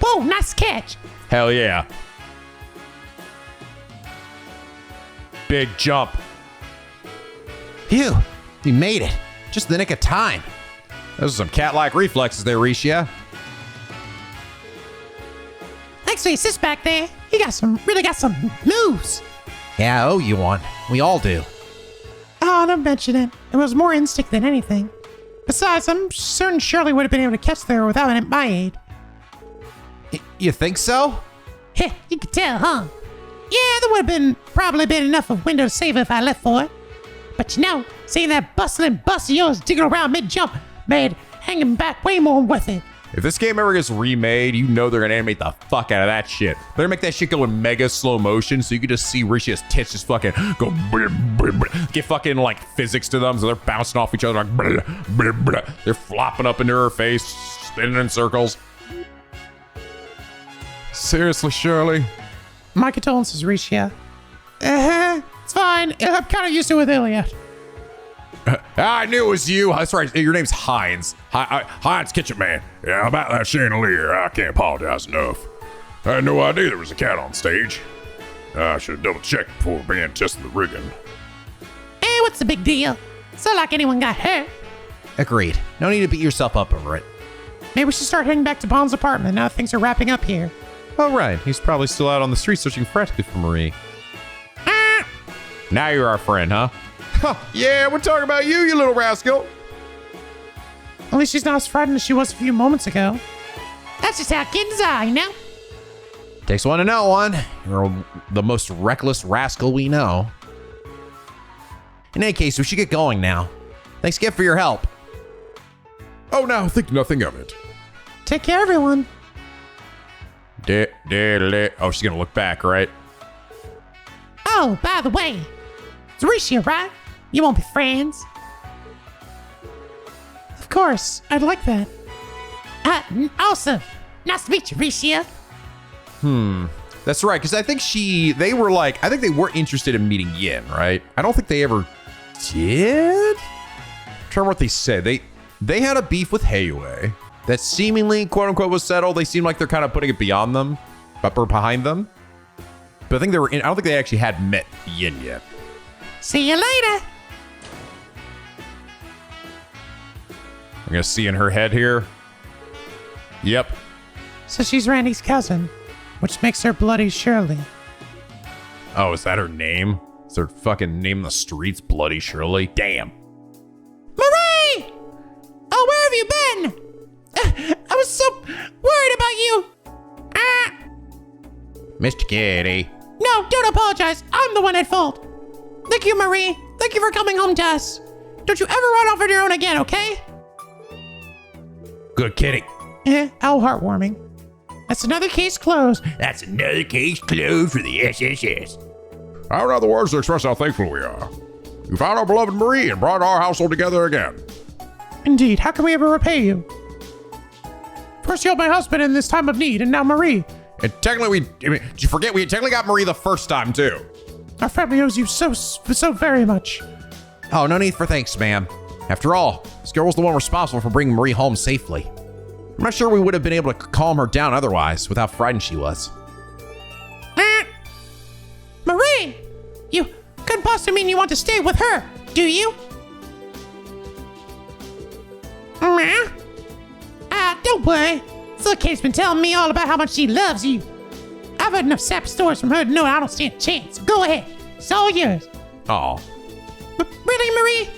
Whoa, nice catch. Hell yeah. Big jump. Phew, we made it. Just in the nick of time. Those are some cat-like reflexes there, Risha. Thanks to your sis back there. You really got some moves. Yeah, I owe you one. We all do. Oh, don't mention it. It was more instinct than anything. Besides, I'm certain Shirley would have been able to catch there without my aid. You think so? Heh, you could tell, huh? Yeah, there would have probably been enough of window to save if I left for it. But seeing that bustling bus of yours digging around mid-jump made hanging back way more worth it. If this game ever gets remade, you know they're gonna animate the fuck out of that shit. They're gonna make that shit go in mega slow motion so you can just see Risha's tits just fucking go get fucking like physics to them, so they're bouncing off each other like they're flopping up into her face, spinning in circles. Seriously, Shirley? My condolences, Risha. It's fine. I'm kind of used to it with Ilya. I knew it was you. That's right. Your name's Hines. Heinz Kitchen Man. Yeah, about that chandelier, I can't apologize enough. I had no idea there was a cat on stage. I should have double-checked before being testing the rigging. Hey, what's the big deal? It's not like anyone got hurt. Agreed. No need to beat yourself up over it. Maybe we should start heading back to Bond's apartment now that things are wrapping up here. Oh, right. He's probably still out on the street searching frantically for Marie. Now you're our friend, huh? Yeah, we're talking about you, you little rascal. At least she's not as frightened as she was a few moments ago. That's just how kids are, you know? Takes one to know one. You're the most reckless rascal we know. In any case, we should get going now. Thanks again for your help. Oh, now think nothing of it. Take care, everyone. Oh, she's gonna look back, right? Oh, by the way, it's Risha, right? You won't be friends. Of course, I'd like that. Also, nice to meet you, Risha. That's right, because I think they were interested in meeting Yin, right? I don't think they ever did. I'm trying to remember what they said. They had a beef with Heiue that seemingly, quote unquote, was settled. They seem like they're kind of putting it beyond them, or behind them. But I think I don't think they actually had met Yin yet. See you later. I'm gonna see in her head here. Yep. So she's Randy's cousin, which makes her Bloody Shirley. Oh, is that her name? Is her fucking name in the streets Bloody Shirley? Damn. Marie! Oh, where have you been? I was so worried about you. Mr. Kitty. No, don't apologize. I'm the one at fault. Thank you, Marie. Thank you for coming home to us. Don't you ever run off on your own again, okay? Good kitty. How heartwarming. That's another case closed. That's another case closed for the SSS. I don't know the words to express how thankful we are. You found our beloved Marie and brought our household together again. Indeed. How can we ever repay you? First you helped my husband in this time of need, and now Marie. And technically, did you forget we technically got Marie the first time too? Our family owes you so very much. Oh, no need for thanks, ma'am. After all, this girl was the one responsible for bringing Marie home safely. I'm not sure we would have been able to calm her down otherwise, with how frightened she was. Marie! You couldn't possibly mean you want to stay with her, do you? Don't worry. Silky's been telling me all about how much she loves you. I've heard enough sap stories from her to know I don't stand a chance. Go ahead. It's all yours. Oh. Really, Marie?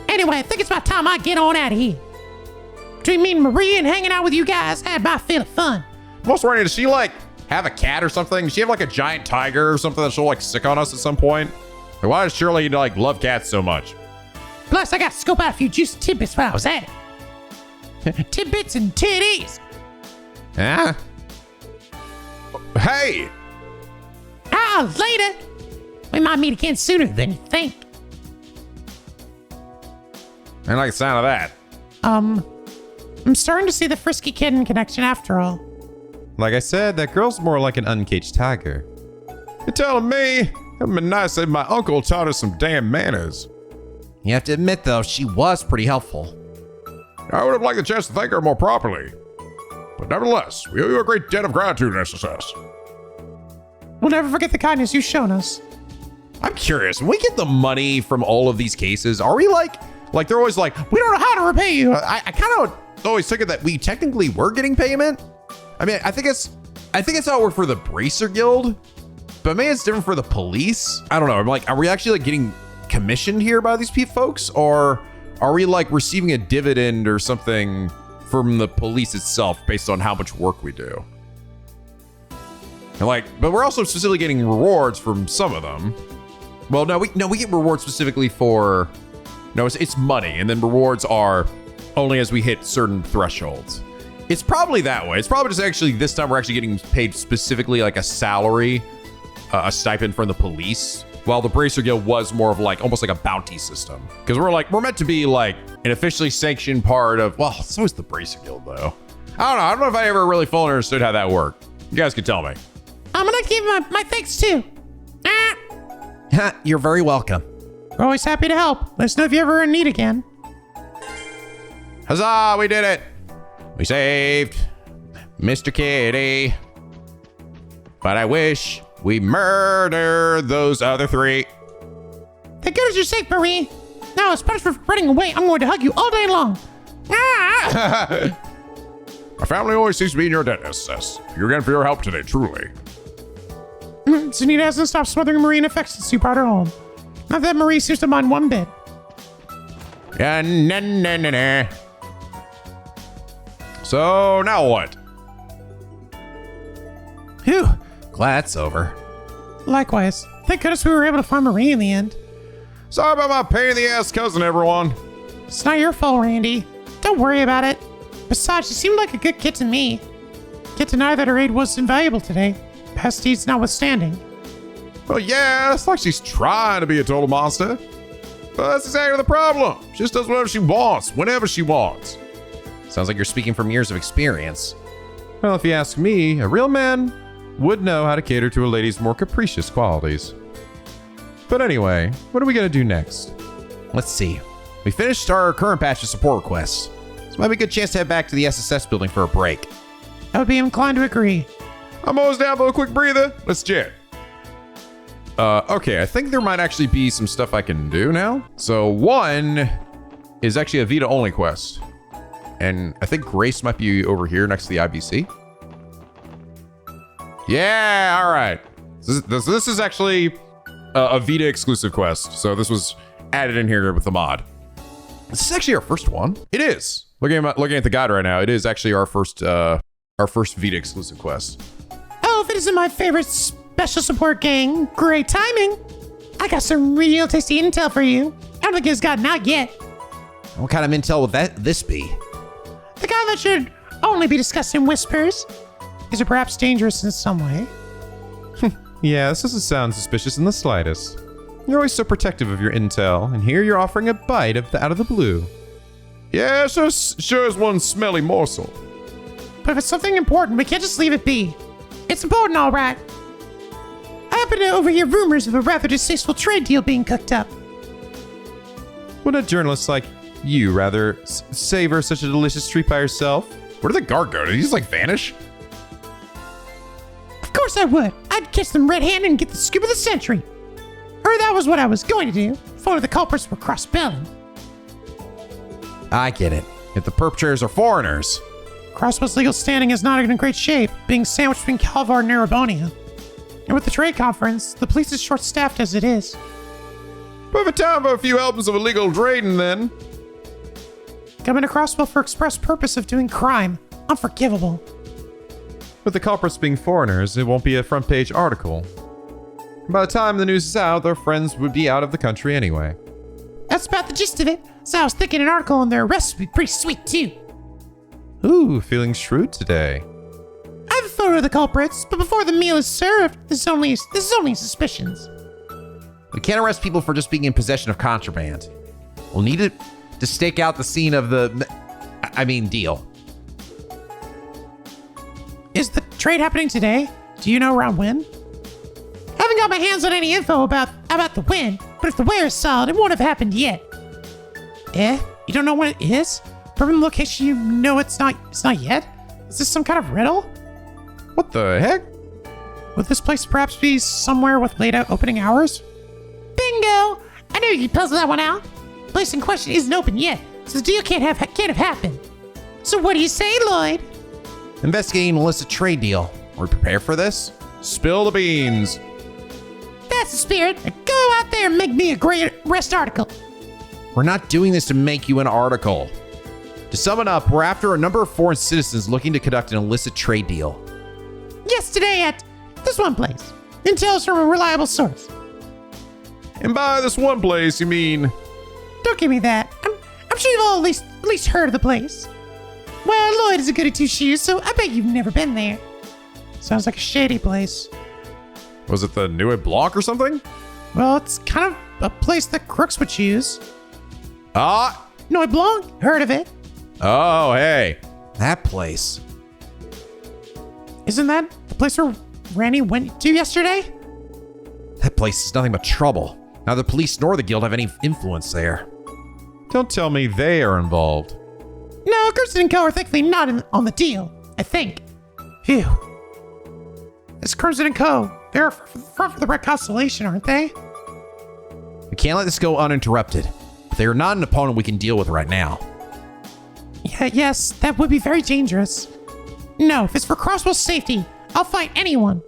Anyway, I think it's about time I get on out of here. Between me and Marie and hanging out with you guys, I had my fill of fun. Most worrying, does she like have a cat or something? Does she have like a giant tiger or something that she'll like sick on us at some point? Like, why does Shirley like love cats so much? Plus, I got to scope out a few juicy tidbits while I was at it. Tidbits and titties. Huh? Hey! Later. We might meet again sooner than you think. I don't like the sound of that. I'm starting to see the frisky kitten connection after all. Like I said, that girl's more like an uncaged tiger. You're telling me? It'd been nice if my uncle taught us some damn manners. You have to admit, though, she was pretty helpful. I would have liked the chance to thank her more properly. But nevertheless, we owe you a great debt of gratitude in SSS. We'll never forget the kindness you've shown us. I'm curious, when we get the money from all of these cases, are we like they're always like, we don't know how to repay you. I kind of always took it that we technically were getting payment. I mean, I think it's how it worked for the Bracer Guild, but maybe it's different for the police. I don't know. I'm like, are we actually like getting commissioned here by these folks, or are we like receiving a dividend or something from the police itself based on how much work we do? And like, but we're also specifically getting rewards from some of them. Well, no, we get rewards specifically for, no, it's money, and then rewards are only as we hit certain thresholds. It's probably that way. It's probably just actually this time we're actually getting paid specifically like a salary, a stipend from the police, while the Bracer Guild was more of like almost like a bounty system. Because we're meant to be like an officially sanctioned part of, well, so is the Bracer Guild though. I don't know if I ever really fully understood how that worked. You guys can tell me. I'm gonna give my thanks too. You're very welcome. We're always happy to help. Let us know if you're ever in need again. Huzzah, we did it. We saved Mr. Kitty. But I wish we murdered those other three. Thank goodness you're safe, Marie. Now, as punishment for running away, I'm going to hug you all day long. My family always seems to be in your debt, SS. You're again for your help today, truly. Sunita hasn't stopped smothering Marie in affection since you brought her home. Not that Marie seems to mind one bit. Nah. So now what? Phew, glad it's over. Likewise. Thank goodness we were able to find Marie in the end. Sorry about my pain in the ass cousin, everyone. It's not your fault, Randy. Don't worry about it. Besides, she seemed like a good kid to me. Can't deny that her aid was invaluable today. Past deeds notwithstanding. Well, yeah, it's like she's trying to be a total monster. But that's exactly the problem. She just does whatever she wants, whenever she wants. Sounds like you're speaking from years of experience. Well, if you ask me, a real man would know how to cater to a lady's more capricious qualities. But anyway, what are we going to do next? Let's see. We finished our current batch of support requests. This might be a good chance to head back to the SSS building for a break. I would be inclined to agree. I'm always down for a quick breather. Let's chat. Okay, I think there might actually be some stuff I can do now. So one is actually a Vita only quest. And I think Grace might be over here next to the IBC. Yeah, all right. This is actually a Vita exclusive quest. So this was added in here with the mod. This is actually our first one. It is. Looking at the guide right now, it is actually our first Vita exclusive quest. Oh, if it isn't my favorite special support gang, great timing. I got some real tasty intel for you. I don't think it's gotten out yet. What kind of intel would this be? The guy that should only be discussed in whispers. Is it perhaps dangerous in some way? Yeah, this doesn't sound suspicious in the slightest. You're always so protective of your intel, and here you're offering a bite out of the blue. Yeah, sure is one smelly morsel. But if it's something important, we can't just leave it be. It's important, all right. I happen to overhear rumors of a rather distasteful trade deal being cooked up. Would a journalist like you rather savor such a delicious treat by yourself? Where did the guard go? Did he just like vanish? Of course I would. I'd catch them red-handed and get the scoop of the century. Or that was what I was going to do, if only the culprits were cross-belling. I get it. If the perpetrators are foreigners. Crossbell's legal standing is not in great shape, being sandwiched between Calvard and Erebonian. And with the trade conference, the police is short-staffed as it is. Perfect time for a few albums of illegal trading, then. Coming to Crossbell for express purpose of doing crime. Unforgivable. With the culprits being foreigners, it won't be a front-page article. By the time the news is out, their friends would be out of the country anyway. That's about the gist of it. So I was thinking an article on their arrest would be pretty sweet, too. Ooh, feeling shrewd today. I have a photo of the culprits, but before the meal is served, this is only suspicions. We can't arrest people for just being in possession of contraband. We'll need it to stake out the scene of deal. Is the trade happening today? Do you know around when? I haven't got my hands on any info about the when, but if the wear is solid, it won't have happened yet. You don't know when it is? From the location, you know it's not yet? Is this some kind of riddle? What the heck? Would this place perhaps be somewhere with laid out opening hours? Bingo! I knew you'd puzzle that one out. The place in question isn't open yet, so the deal can't have happened. So what do you say, Lloyd? Investigating an illicit trade deal. Are we prepared for this? Spill the beans. That's the spirit. Now go out there and make me a great rest article. We're not doing this to make you an article. To sum it up, we're after a number of foreign citizens looking to conduct an illicit trade deal. Yesterday at this one place. Intel's from a reliable source. And by this one place, you mean... Don't give me that. I'm sure you've all at least heard of the place. Well, Lloyd is a goody two shoes, so I bet you've never been there. Sounds like a shady place. Was it the Nieuwe Block or something? Well, it's kind of a place that crooks would choose. Ah! Lloyd Blanc, heard of it? Oh, hey. That place. Isn't that the place where Randy went to yesterday? That place is nothing but trouble. Neither the police nor the guild have any influence there. Don't tell me they are involved. No, Kirsten and Co. are thankfully not on the deal, I think. Phew. It's Crimson and Co. They're front for the Red Constellation, aren't they? We can't let this go uninterrupted. But they are not an opponent we can deal with right now. Yeah, yes, that would be very dangerous. No, if it's for Crossbell's safety, I'll fight anyone.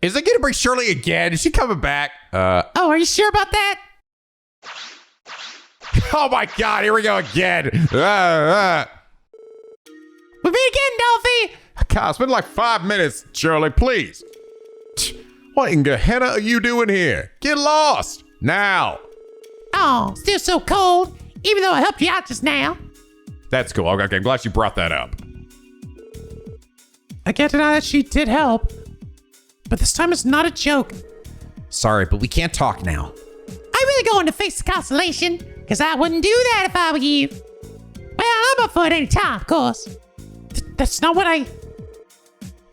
Is it gonna bring Shirley again? Is she coming back? Oh, are you sure about that? Oh my god, here we go again. We'll meet again, Dolphy! God, it's been like 5 minutes, Shirley, please. What in Gehenna are you doing here? Get lost, now. Oh, still so cold, even though I helped you out just now. That's cool, okay, I'm glad you brought that up. I can't deny that she did help, but this time it's not a joke. Sorry, but we can't talk now. I'm really going to face the Constellation, because I wouldn't do that if I were you. Well, I'm up for it any time, of course. That's not what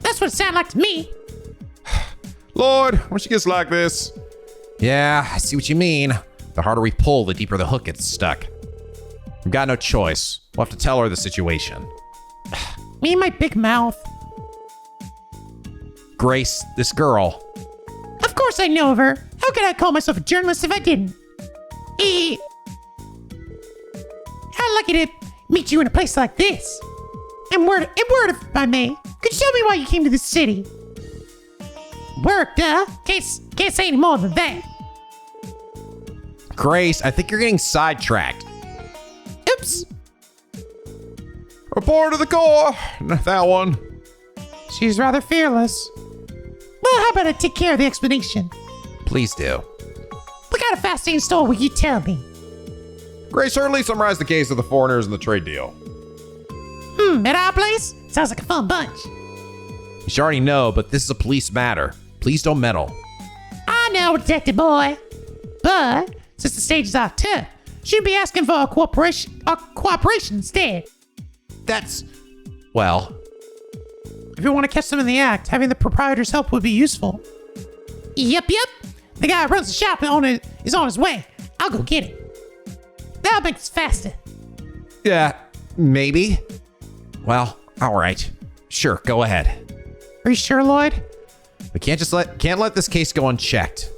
That's what it sounded like to me. Lord, when she gets like this. Yeah, I see what you mean. The harder we pull, the deeper the hook gets stuck. We've got no choice. We'll have to tell her the situation. Me and my big mouth. Grace, this girl. Of course I know of her. How could I call myself a journalist if I didn't? How lucky to meet you in a place like this. And word if I may, could you tell me why you came to this city? Work, duh. Can't say any more than that. Grace, I think you're getting sidetracked. Oops. Report to the core. That one. She's rather fearless. Well, how about I take care of the explanation? Please do. What kind of fascinating story will you tell me? Grace certainly summarized the case of the foreigners and the trade deal. At our place? Sounds like a fun bunch. You should already know, but this is a police matter. Please don't meddle. I know, detective boy. But since the stage is off tough, she'd be asking for our cooperation instead. That's... well... If you want to catch them in the act, having the proprietor's help would be useful. Yep. The guy who runs the shop is on his way. I'll go get him. That'll make us faster. yeah, maybe. Well, all right. Sure, go ahead. Are you sure, Lloyd? We can't let this case go unchecked.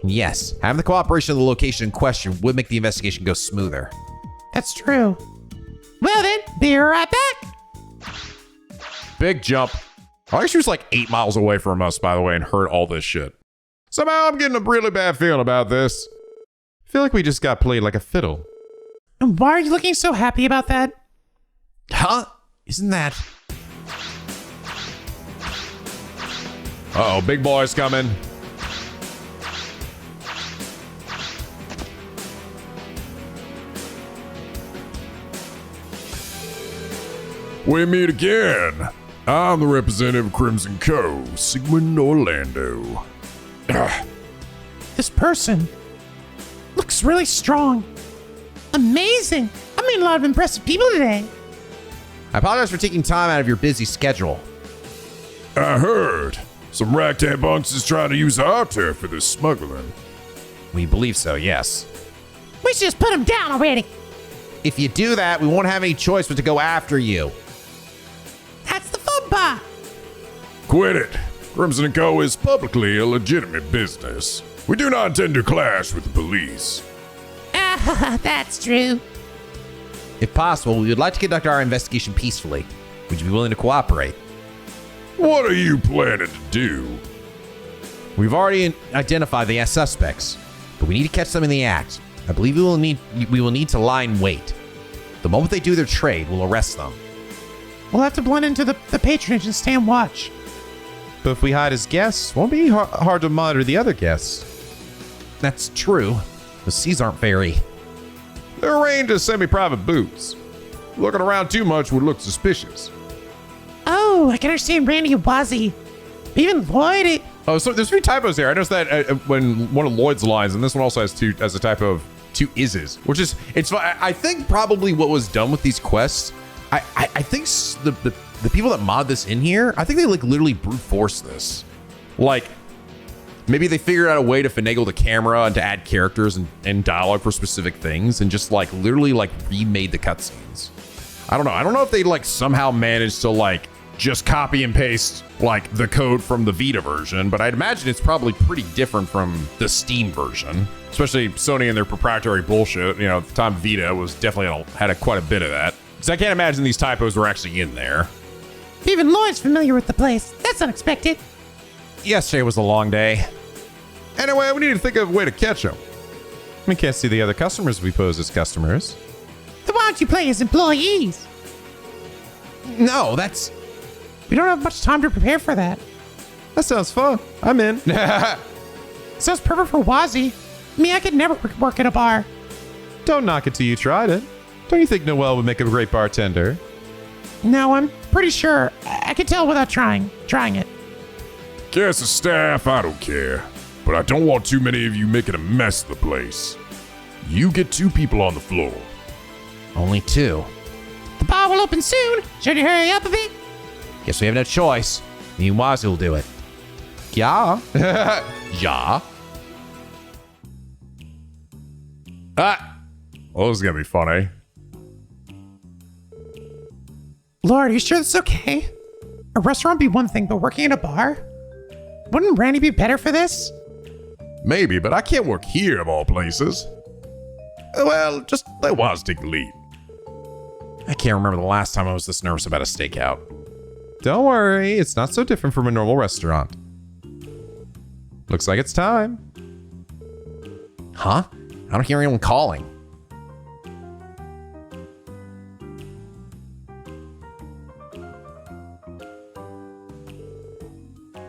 And yes, having the cooperation of the location in question would make the investigation go smoother. That's true. Well then, be right back. Big jump. I think she was like 8 miles away from us, by the way, and heard all this shit. Somehow I'm getting a really bad feeling about this. I feel like we just got played like a fiddle. And why are you looking so happy about that? Huh? Isn't that... Uh-oh, big boy's coming. We meet again. I'm the representative of Crimson Co., Sigmund Orlando. This person looks really strong. Amazing. I meet a lot of impressive people today. I apologize for taking time out of your busy schedule. I heard some ragtag bunks is trying to use our turf for this smuggling. We believe so, yes. We should just put him down already. If you do that, we won't have any choice but to go after you. That's the fun part. Quit it. Crimson & Co. is publicly a legitimate business. We do not intend to clash with the police. Ah, that's true. If possible, we would like to conduct our investigation peacefully. Would you be willing to cooperate? What are you planning to do? We've already identified the suspects, but we need to catch them in the act. I believe we will need to lie in wait. The moment they do their trade, we'll arrest them. We'll have to blend into the patronage and stay and watch. But if we hide as guests, won't be hard to monitor the other guests. That's true. The seas aren't very... They're arranged as semi-private booths. Looking around too much would look suspicious. Oh, I can understand Randy and Wazzy. Even Lloyd. Oh, so there's 3 typos here. I noticed that when one of Lloyd's lines, and this one also has a type of 2 is's, which is, I think probably what was done with these quests, I think the people that mod this in here, I think they like literally brute force this. Like, maybe they figured out a way to finagle the camera and to add characters and dialogue for specific things and just like literally like remade the cutscenes. I don't know. I don't know if they like somehow managed to like just copy and paste like the code from the Vita version, but I'd imagine it's probably pretty different from the Steam version, especially Sony and their proprietary bullshit. You know, at the time Vita was definitely had quite a bit of that. Because I can't imagine these typos were actually in there. Even Lloyd's familiar with the place. That's unexpected. Yesterday was a long day. Anyway, we need to think of a way to catch them. We can't see the other customers we pose as customers. Then why don't you play as employees? No, that's... We don't have much time to prepare for that. That sounds fun. I'm in. Sounds perfect for Wazzy. Me, I could never work at a bar. Don't knock it till you tried it. Don't you think Noelle would make a great bartender? No, I'm pretty sure. I could tell without trying it. Guess the staff, I don't care. But I don't want too many of you making a mess of the place. You get 2 people on the floor. Only 2. The bar will open soon. Should you hurry up a bit? Guess we have no choice. Me and Wazzy will do it. Yeah. Yeah. Well, this is gonna be funny. Lord, are you sure this is okay? A restaurant be one thing, but working in a bar? Wouldn't Randy be better for this? Maybe, but I can't work here of all places. Well, just let Waz take the lead. I can't remember the last time I was this nervous about a stakeout. Don't worry, it's not so different from a normal restaurant. Looks like it's time. Huh? I don't hear anyone calling.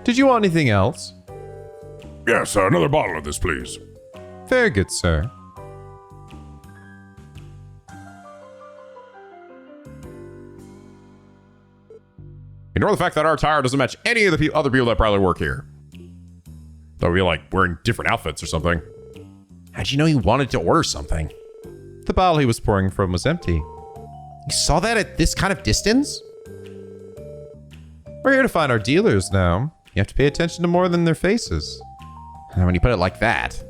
Did you want anything else? Yes, another bottle of this, please. Very good, sir. Ignore the fact that our attire doesn't match any of the other people that probably work here. Thought we'd be like wearing different outfits or something. How'd you know you wanted to order something? The bottle he was pouring from was empty. You saw that at this kind of distance? We're here to find our dealers now. You have to pay attention to more than their faces. And when you put it like that.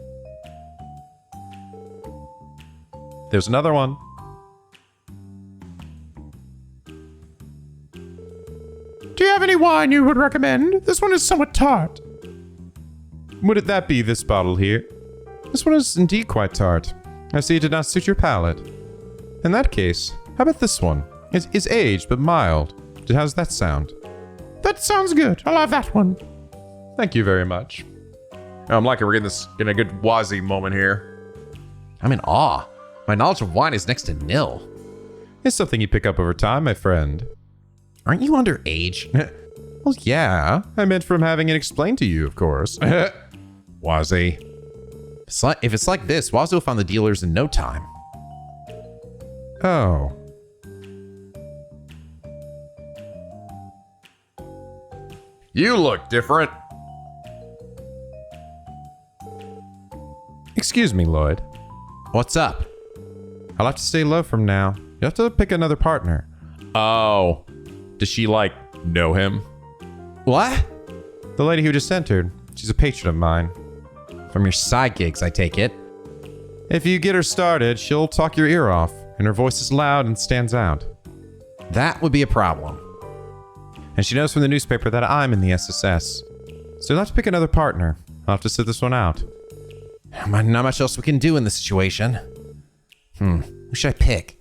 There's another one. Do you have any wine you would recommend? This one is somewhat tart. Would it that be this bottle here? This one is indeed quite tart. I see it did not suit your palate. In that case, how about this one? It's aged but mild. How does that sound? That sounds good. I'll have that one. Thank you very much. I'm liking we're getting a good Wazzy moment here. I'm in awe. My knowledge of wine is next to nil. It's something you pick up over time, my friend. Aren't you underage? Well, yeah. I meant from having it explained to you, of course. Wazzy. If it's like this, Wazoo found the dealers in no time. Oh. You look different. Excuse me, Lloyd. What's up? I'll have to stay low from now. You have to pick another partner. Oh. Does she, like, know him? What? The lady who just entered. She's a patron of mine. From your side gigs, I take it. If you get her started, she'll talk your ear off, and her voice is loud and stands out. That would be a problem. And she knows from the newspaper that I'm in the SSS. So you'll have to pick another partner. I'll have to sit this one out. Not much else we can do in this situation. Who should I pick?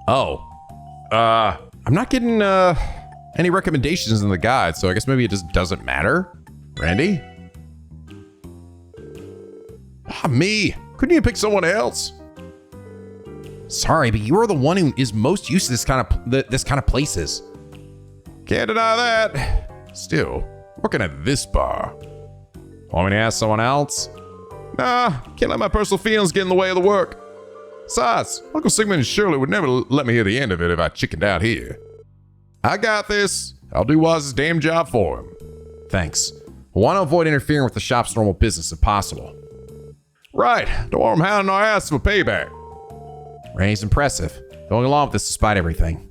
Oh. I'm not getting any recommendations in the guide, so I guess maybe it just doesn't matter. Randy? Me. Couldn't you pick someone else? Sorry, but you are the one who is most used to this kind of places. Can't deny that. Still, working at this bar. Want me to ask someone else? Nah, can't let my personal feelings get in the way of the work. Besides, Uncle Sigmund and Shirley would never let me hear the end of it if I chickened out here. I got this. I'll do Waz's damn job for him. Thanks. I want to avoid interfering with the shop's normal business if possible. Right. Don't want him hounding our ass for payback. Randy's impressive. Going along with this despite everything.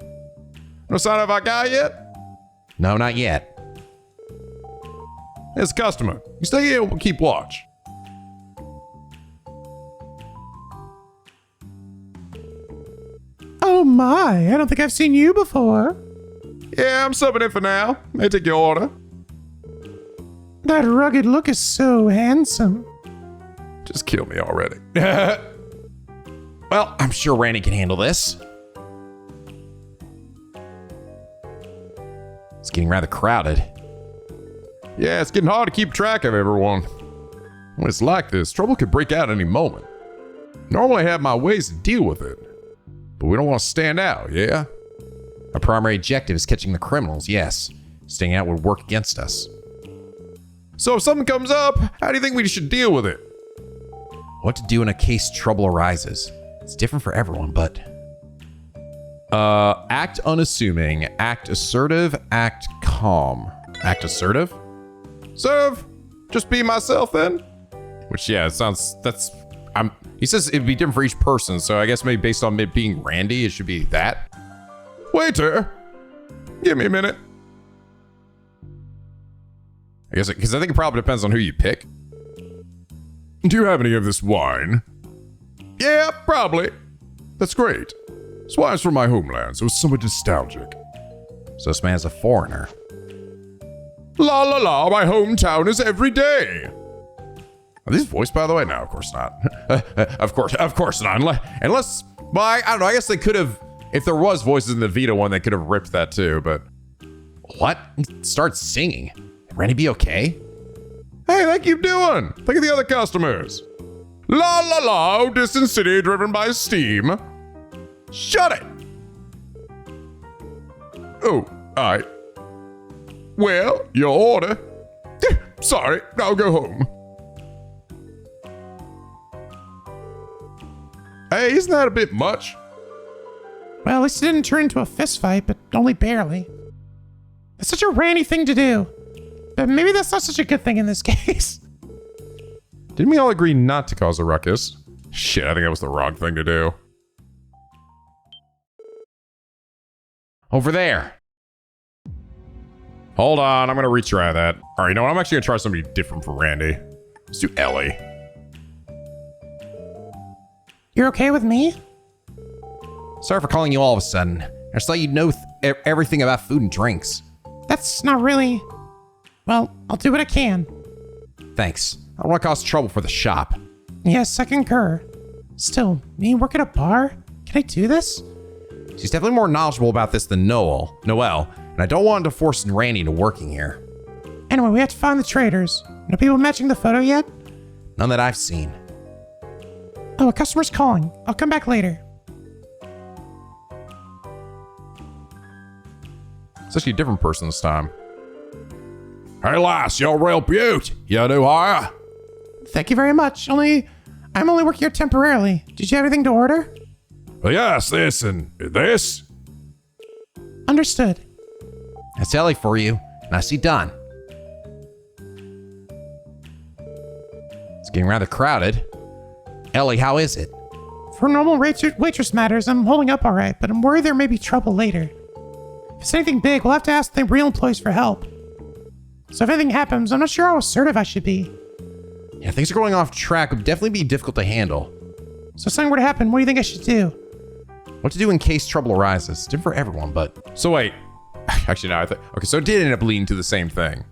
No sign of our guy yet? No, not yet. There's a customer. You stay here and we'll keep watch. Oh my, I don't think I've seen you before. Yeah, I'm subbing in for now. May take your order. That rugged look is so handsome. Just kill me already. Well, I'm sure Randy can handle this. It's getting rather crowded. Yeah, it's getting hard to keep track of everyone. When it's like this, trouble could break out any moment. Normally I have my ways to deal with it. But we don't want to stand out, yeah? Our primary objective is catching the criminals, yes. Staying out would work against us. So if something comes up, how do you think we should deal with it? What to do in a case trouble arises. It's different for everyone, but... Act unassuming, act assertive, act calm. Act assertive? Serve? Just be myself then? Which, yeah, it sounds, he says it'd be different for each person, so I guess maybe based on it being Randy, it should be that. Waiter, give me a minute. I guess, because I think it probably depends on who you pick. Do you have any of this wine? Yeah, probably. That's great. This wine's from my homeland, so it's somewhat nostalgic. So this man's a foreigner. La la la, my hometown is every day. Are these voiced, by the way? No, of course not. Of course not. Unless, well, I don't know. I guess they could have, if there was voices in the Vita one, they could have ripped that too, but. What? Start singing. Randy be okay? Hey, they keep doing. Think of the other customers. La la la, oh, distant city driven by steam. Shut it. Oh, alright. Well, your order. Sorry, I'll go home. Hey, isn't that a bit much? Well, at least it didn't turn into a fist fight, but only barely. It's such a Randy thing to do. But maybe that's not such a good thing in this case. Didn't we all agree not to cause a ruckus? Shit, I think that was the wrong thing to do. Over there. Hold on, I'm gonna retry that. All right, you know what? I'm actually gonna try somebody different for Randy. Let's do Ellie. You're okay with me? Sorry for calling you all of a sudden. I just thought you'd know everything about food and drinks. That's not really... Well, I'll do what I can. Thanks. I don't want to cause trouble for the shop. Yes, I concur. Still, me work at a bar? Can I do this? She's definitely more knowledgeable about this than Noel, and I don't want to force Randy into working here. Anyway, we have to find the traders. No people matching the photo yet? None that I've seen. Oh, a customer's calling. I'll come back later. It's actually a different person this time. Hey lass, you're real beaut. You new hire? Thank you very much. I'm only working here temporarily. Did you have anything to order? Well, yes, this and this. Understood. That's Ellie for you. Nicely done. It's getting rather crowded. Ellie, how is it? For normal waitress matters, I'm holding up all right, but I'm worried there may be trouble later. If it's anything big, we'll have to ask the real employees for help. So if anything happens, I'm not sure how assertive I should be. Yeah, things are going off track. It would definitely be difficult to handle. So if something were to happen, what do you think I should do? What to do in case trouble arises. Different for everyone, but... So wait. Actually, no, okay, so it did end up leading to the same thing.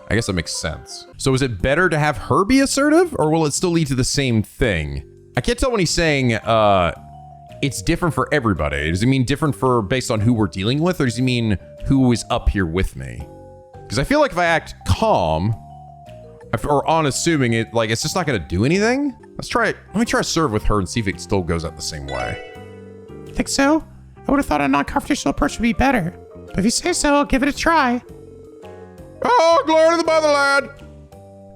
I guess that makes sense. So is it better to have her be assertive, or will it still lead to the same thing? I can't tell when he's saying it's different for everybody. Does he mean different for based on who we're dealing with, or does he mean who is up here with me? Because I feel like if I act calm, or unassuming, it's just not gonna do anything. Let's try it. Let me try to serve with her and see if it still goes out the same way. Think so? I would have thought a non-confrontational approach would be better. But if you say so, I'll give it a try. Oh, glory to the motherland!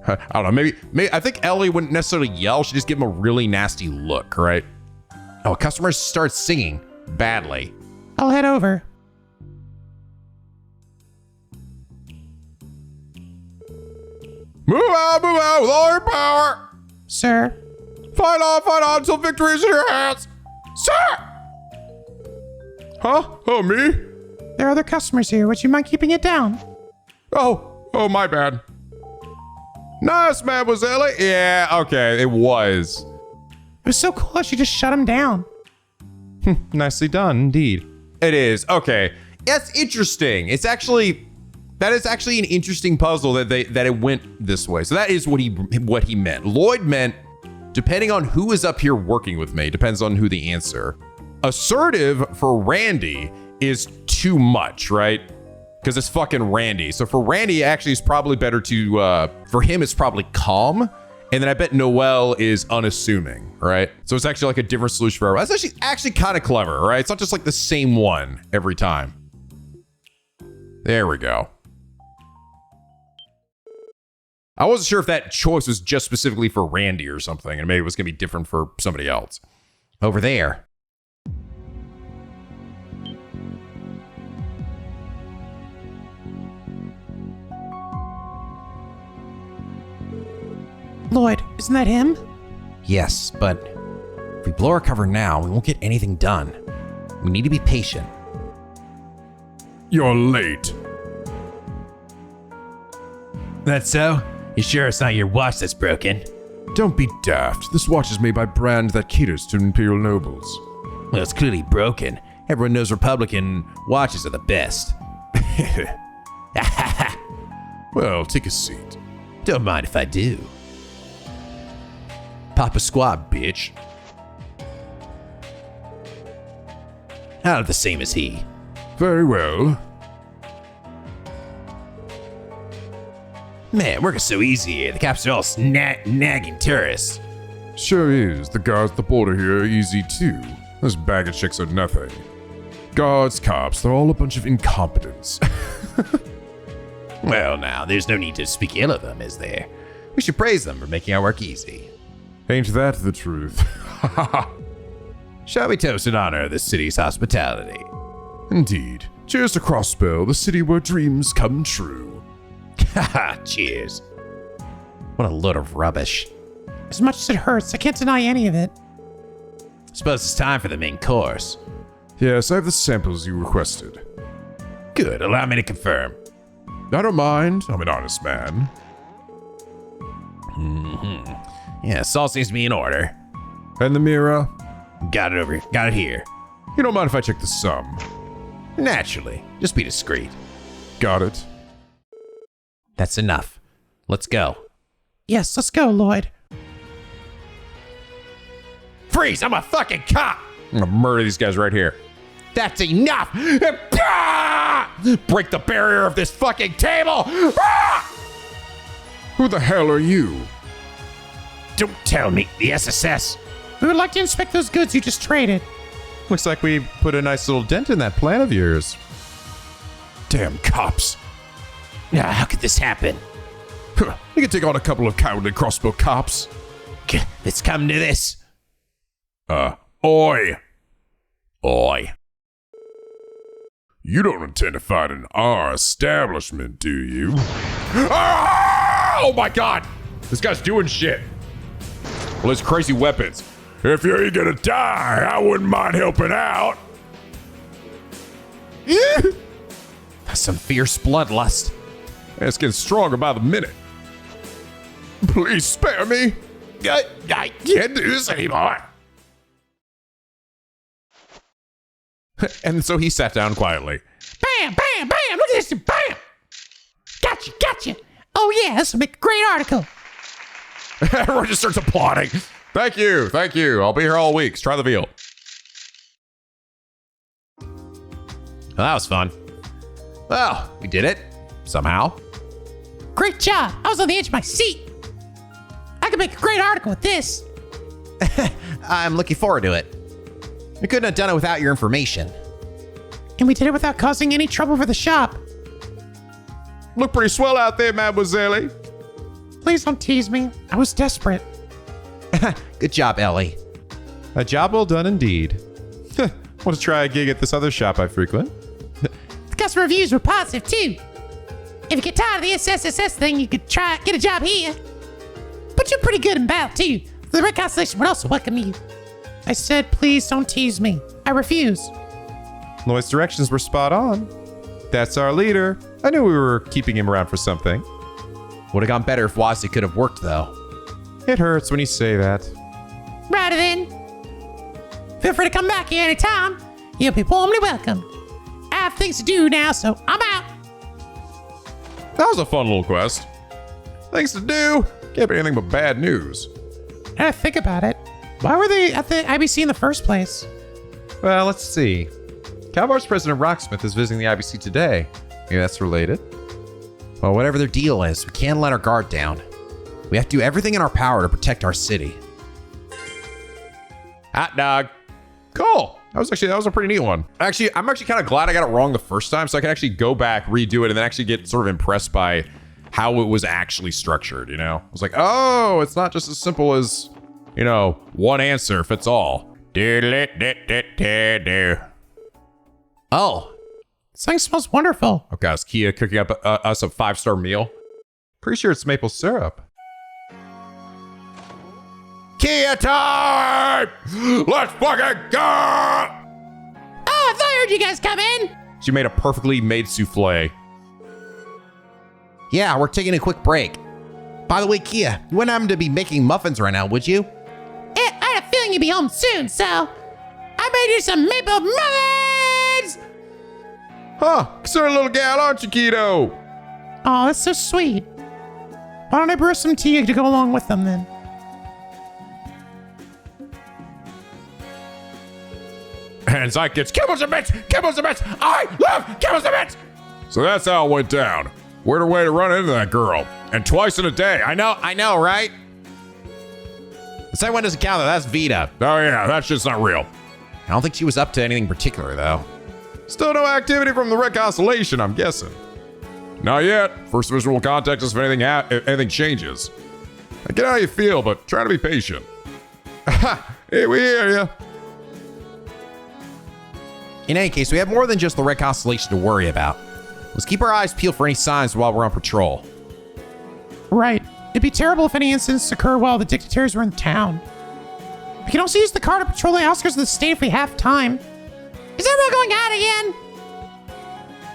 I don't know, maybe I think Ellie wouldn't necessarily yell, she'd just give him a really nasty look, right? Oh, a customer starts singing badly. I'll head over. Move out with all your power! Sir, Fight on until victory is in your hands! Sir! Huh? Oh, me? there are other customers here. Would you mind keeping it down? Oh, my bad. Nice, mademoiselle. Yeah, okay, it was. It was so cool that she just shut him down. Nicely done, indeed. It is. Okay. That's interesting. That is actually an interesting puzzle that it went this way. So that is what he meant. Lloyd meant, depending on who is up here working with me, depends on who the answer. Assertive for Randy is too much, right? Because it's fucking Randy. So for Randy, actually, it's probably better to, for him, it's probably calm. And then I bet Noelle is unassuming, right? So it's actually like a different solution for her. That's actually kind of clever, right? It's not just like the same one every time. There we go. I wasn't sure if that choice was just specifically for Randy or something, and maybe it was going to be different for somebody else. Over there. Lloyd, isn't that him? Yes, but if we blow our cover now, we won't get anything done. We need to be patient. You're late. That's so? You sure it's not your watch that's broken? Don't be daft. This watch is made by a brand that caters to imperial nobles. Well, it's clearly broken. Everyone knows Republican watches are the best. Well, take a seat. Don't mind if I do. Papa Squad, bitch. Not the same as he. Very well. Man, working so easy here. The cops are all nagging tourists. Sure is. The guards at the border here are easy too. Those baggage checks are nothing. Guards, cops, they're all a bunch of incompetents. Well, now, there's no need to speak ill of them, is there? We should praise them for making our work easy. Ain't that the truth? Shall we toast in honor of the city's hospitality? Indeed. Cheers to Crossbell, the city where dreams come true. Haha, cheers. What a load of rubbish. As much as it hurts, I can't deny any of it. Suppose it's time for the main course. Yes, I have the samples you requested. Good, allow me to confirm. I don't mind. I'm an honest man. Yes, all seems to be in order. And the mirror? Got it here. You don't mind if I check the sum? Naturally, just be discreet. Got it. That's enough. Let's go. Yes, let's go, Lloyd. Freeze! I'm a fucking cop! I'm gonna murder these guys right here. That's enough! Break the barrier of this fucking table! Who the hell are you? Don't tell me, the SSS. We would like to inspect those goods you just traded. Looks like we put a nice little dent in that plan of yours. Damn cops. How could this happen? You can take on a couple of cowardly crossbow cops. It's come to this. Oi. Oi. You don't intend to fight in our establishment, do you? Ah! Oh my god! This guy's doing shit. Well, his crazy weapons. If you're gonna die, I wouldn't mind helping out. That's some fierce bloodlust. And it's getting stronger by the minute. Please spare me. I can't do this anymore. And so he sat down quietly. Bam, bam, bam. Look at this. Bam. Gotcha. Oh, Oh yeah, this will make a great article. Everyone just starts applauding. Thank you. Thank you. I'll be here all week. Try the veal. Well, that was fun. Well, we did it. Somehow. Great job. I was on the edge of my seat. I could make a great article with this. I'm looking forward to it. We couldn't have done it without your information. And we did it without causing any trouble for the shop. Look pretty swell out there, mademoiselle. Please don't tease me. I was desperate. Good job, Ellie. A job well done indeed. Want to try a gig at this other shop I frequent? The customer reviews were positive too. If you get tired of the SSSS thing, you could try get a job here. But you're pretty good in battle too. The Red Constellation would also welcome you. I said, please don't tease me. I refuse. Lloyd's directions were spot on. That's our leader. I knew we were keeping him around for something. Would have gone better if Wazzy could have worked, though. It hurts when you say that. Righty then. Feel free to come back here anytime. You'll be warmly welcome. I have things to do now, so I'm out. That was a fun little quest. Things to do. Can't be anything but bad news. Now I think about it. Why were they at the IBC in the first place? Well, let's see. Calvard's president Rocksmith is visiting the IBC today. Maybe that's related. Well, whatever their deal is, we can't let our guard down. We have to do everything in our power to protect our city. Hot dog. Cool. That was a pretty neat one. Actually, I'm actually kind of glad I got it wrong the first time, so I can actually go back, redo it, and then actually get sort of impressed by how it was actually structured, you know? I was like, oh, it's not just as simple as, you know, one answer fits all. Oh, This thing smells wonderful. Okay, is Kia cooking up us a 5-star meal? Pretty sure it's maple syrup. Kia time! Let's fucking go! Oh, I thought I heard you guys come in. She made a perfectly made souffle. yeah, we're taking a quick break. By the way, Kia, you wouldn't happen to be making muffins right now, would you? I had a feeling you'd be home soon, so I made you some maple muffins. Huh, concerned little gal, aren't you, Keto? Oh, that's so sweet. Why don't I brew some tea to go along with them then? And Zyke gets kibbles and bits, I love kibbles and bits. So that's how it went down. Weird way to run into that girl. And twice in a day. I know, right? The second one doesn't count, though. That's Vita. Oh yeah, that shit's not real. I don't think she was up to anything particular, though. Still no activity from the Red Constellation, I'm guessing. Not yet. First visual contact us if anything changes. I get how you feel, but try to be patient. Hey, we hear ya. In any case, we have more than just the Red Constellation to worry about. Let's keep our eyes peeled for any signs while we're on patrol. Right. It'd be terrible if any incidents occur while the dictators were in town. We can also use the car to patrol the outskirts of the state if we have time. Is everyone going out again?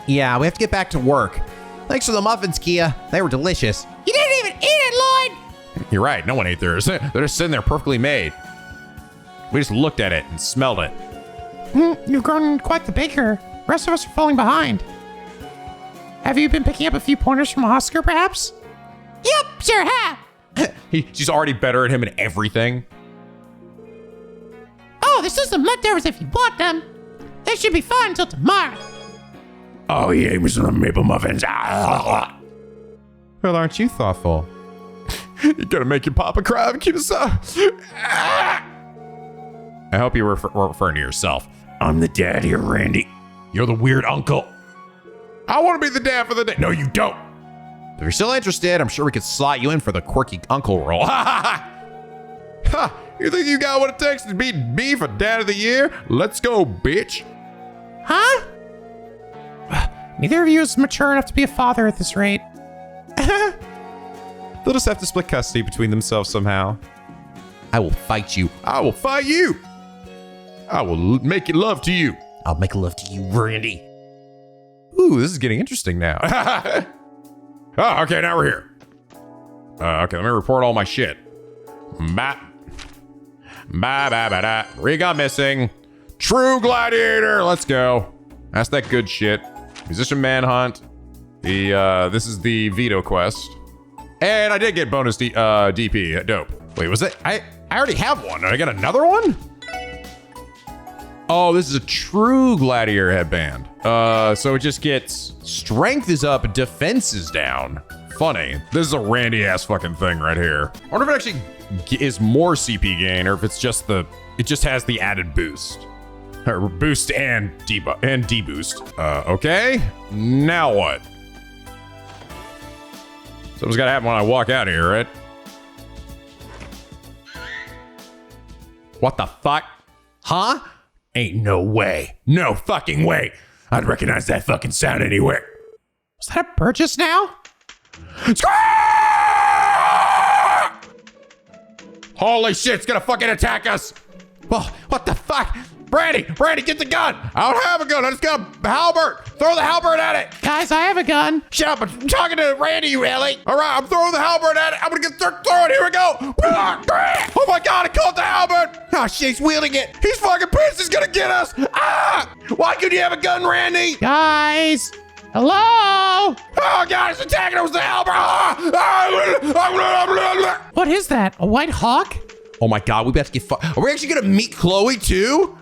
Yeah, we have to get back to work. Thanks for the muffins, Kia. They were delicious. You didn't even eat it, Lloyd! You're right, no one ate theirs. They're just sitting there perfectly made. We just looked at it and smelled it. You've grown quite the baker. The rest of us are falling behind. Have you been picking up a few pointers from Oscar, perhaps? Yep, sure have. She's already better at him in everything. Oh, there's still some leftovers if you want them. They should be fine until tomorrow. Oh, he ate me some maple muffins. Well, aren't you thoughtful? You gotta make your papa cry, Kida-san. I hope you're referring to yourself. I'm the dad here, Randy. You're the weird uncle. I want to be the dad for the day. No, you don't. If you're still interested, I'm sure we could slot you in for the quirky uncle role. Ha! You think you got what it takes to beat me for dad of the year? Let's go, bitch. Huh? Neither of you is mature enough to be a father at this rate. They'll just have to split custody between themselves somehow. I will fight you. I will fight you. I will make love to you. I'll make love to you, Randy. Ooh, this is getting interesting now. Oh, okay, now we're here. Okay, let me report all my shit. Recon missing. True Gladiator. Let's go. That's that good shit. Musician Manhunt. This is the veto quest. And I did get bonus DP. Dope. Wait, was it? I already have one. Did I get another one? Oh, this is a true gladiator headband. So it just gets strength is up, defense is down. Funny. This is a randy ass fucking thing right here. I wonder if it actually is more CP gain or if it's just it just has the added boost. Or boost and deboost. Okay. Now what? Something's gotta happen when I walk out of here, right? What the fuck? Huh? Ain't no way. No fucking way. I'd recognize that fucking sound anywhere. Was that a bird just now? Holy shit, it's gonna fucking attack us. Oh, what the fuck? Brandy, get the gun. I don't have a gun. I just got a halberd. Throw the halberd at it. Guys, I have a gun. Shut up. I'm talking to Randy, really. All right, I'm throwing the halberd at it. I'm gonna start throwing. Here we go. Oh my God, I caught the halberd. Oh shit, he's wielding it. He's fucking pissed. He's gonna get us. Ah! Why couldn't you have a gun, Randy? Guys, hello? Oh God, it's attacking us with the halberd. What is that? A white hawk? Oh my God, we about to get Are we actually gonna meet Chloe too?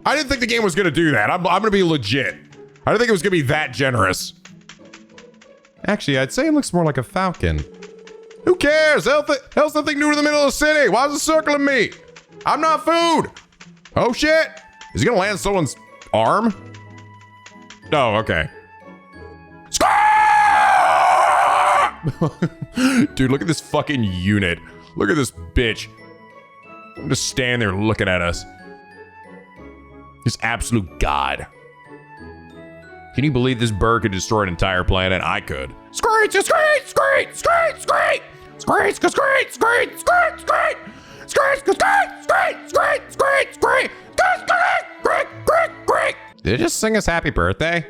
I didn't think the game was gonna do that. I'm gonna be legit. I didn't think it was gonna be that generous. Actually, I'd say it looks more like a falcon. Who cares? Hell's something new to the middle of the city. Why is it circling me? I'm not food. Oh shit. Is he gonna land someone's arm? Oh, okay. Dude, look at this fucking unit. Look at this bitch. I'm just standing there looking at us. This absolute god. Can you believe this bird could destroy an entire planet? I could. Screech, screech, screech, screech, screech. Screech, screech, screech, screech, screech. Screech, screech, screech, screech, screech, screech. Did it just sing us happy birthday?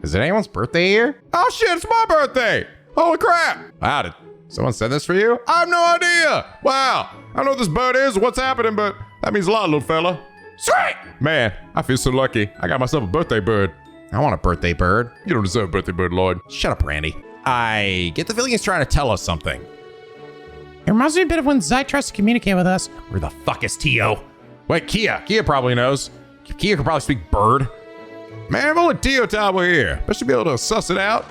Is it anyone's birthday here? Oh shit, it's my birthday. Holy crap. Wow, did someone send this for you? I have no idea. Wow. I don't know what this bird is or what's happening, but that means a lot, little fella. Sweet! Man, I feel so lucky. I got myself a birthday bird. I want a birthday bird. You don't deserve a birthday bird, Lloyd. Shut up, Randy. I get the feeling he's trying to tell us something. It reminds me a bit of when Zai tries to communicate with us. Where the fuck is Tio? Wait, Kia. Kia probably knows. Kia could probably speak bird. Man, if only Tio Todd were here. I should be able to suss it out.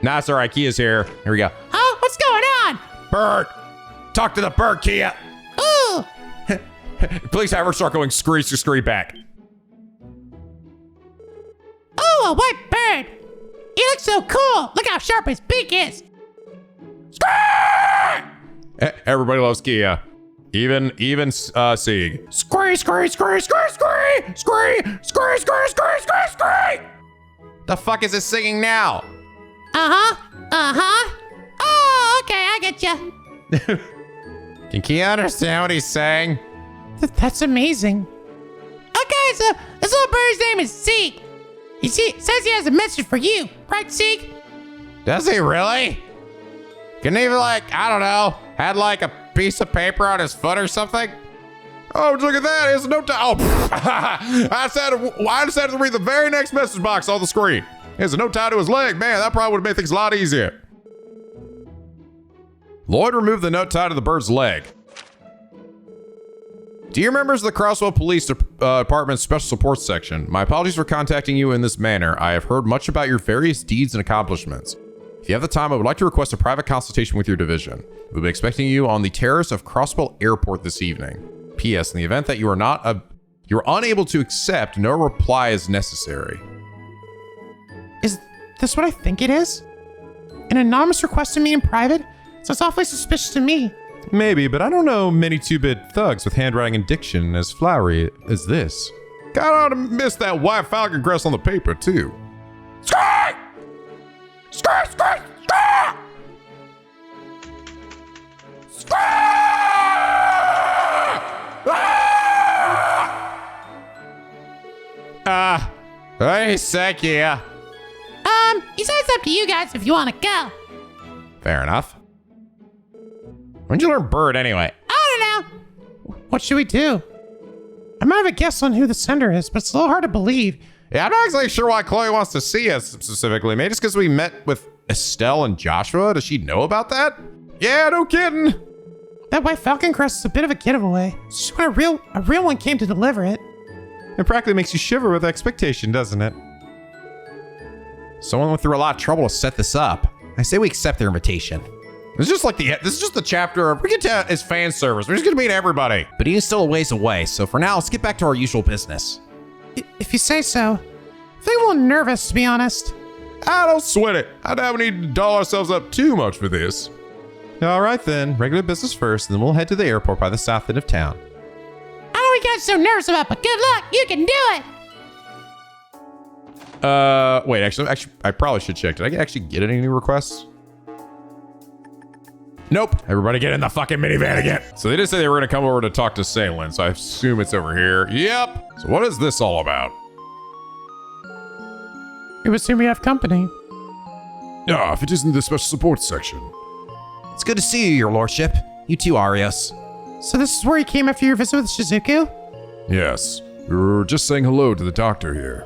Nah, it's all right. Kia's here. Here we go. Oh, what's going on? Bird. Talk to the bird, Kia. Ooh. Please have her start going screech to screech back. Ooh, a white bird. He looks so cool. Look how sharp his beak is. Everybody loves Kia. Even Sieg. Scree, scree, scree, scree, scree, scree, scree, scree, scree, scree, scree. The fuck is it singing now? Oh, okay, I get ya. Can Kia understand what he's saying? That's amazing. Okay, so this little bird's name is Seek. Says he has a message for you, right, Seek? Does he really? Can he I don't know, had a piece of paper on his foot or something? Oh, look at that. It's a note. Oh, I decided to read the very next message box on the screen. There's a note tied to his leg. Man, that probably would have made things a lot easier. Lloyd removed the note tied to the bird's leg. Dear members of the Crossbell Police Department's Special Support Section, my apologies for contacting you in this manner. I have heard much about your various deeds and accomplishments. If you have the time, I would like to request a private consultation with your division. We'll be expecting you on the terrace of Crossbell Airport this evening. P.S. In the event that you are unable to accept, no reply is necessary. Is this what I think it is? An anonymous request to meet in private? Sounds awfully suspicious to me. Maybe, but I don't know many two-bit thugs with handwriting and diction as flowery as this. God, I ought to miss that white falcon crest on the paper, too. Screech! Screech, screech, screech! Screech! Hey, sick, yeah. He says it's up to you guys if you want to go. Fair enough. When'd you learn bird anyway? I don't know. What should we do? I might have a guess on who the sender is, but it's a little hard to believe. Yeah, I'm not exactly sure why Chloe wants to see us specifically. Maybe just because we met with Estelle and Joshua? Does she know about that? Yeah, no kidding. That white falcon crest is a bit of a giveaway. It's just when a real one came to deliver it. It practically makes you shiver with expectation, doesn't it? Someone went through a lot of trouble to set this up. I say we accept their invitation. This is just the chapter of, we get to as fan service. We're just gonna meet everybody. But he is still a ways away, so for now, let's get back to our usual business. If you say so. I'm feeling a little nervous, to be honest. I don't sweat it. I don't need to doll ourselves up too much for this. All right then, regular business first, and then we'll head to the airport by the south end of town. I know what you guys so nervous about, but good luck. You can do it. Wait, actually, I probably should check. Did I actually get any new requests? Nope. Everybody get in the fucking minivan again. So they did say they were going to come over to talk to Salem, so I assume it's over here. Yep. So what is this all about? You assume we have company. Ah, if it isn't the special support section. It's good to see you, your lordship. You too, Arios. So this is where you came after your visit with Shizuku? Yes. We were just saying hello to the doctor here.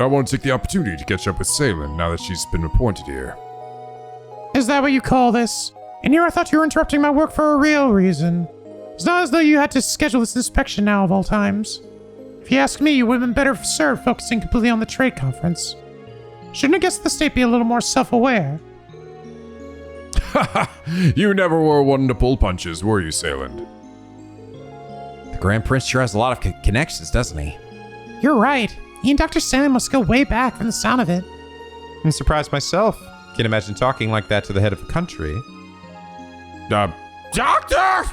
I want to take the opportunity to catch up with Salem now that she's been appointed here. Is that what you call this? And here I thought you were interrupting my work for a real reason. It's not as though you had to schedule this inspection now of all times. If you ask me, you would have been better served focusing completely on the trade conference. Shouldn't I guess the state be a little more self-aware? You never were one to pull punches, were you, Salem? The Grand Prince sure has a lot of connections, doesn't he? You're right. He and Dr. Salem must go way back from the sound of it. I'm surprised myself. Can't imagine talking like that to the head of a country. Doctor!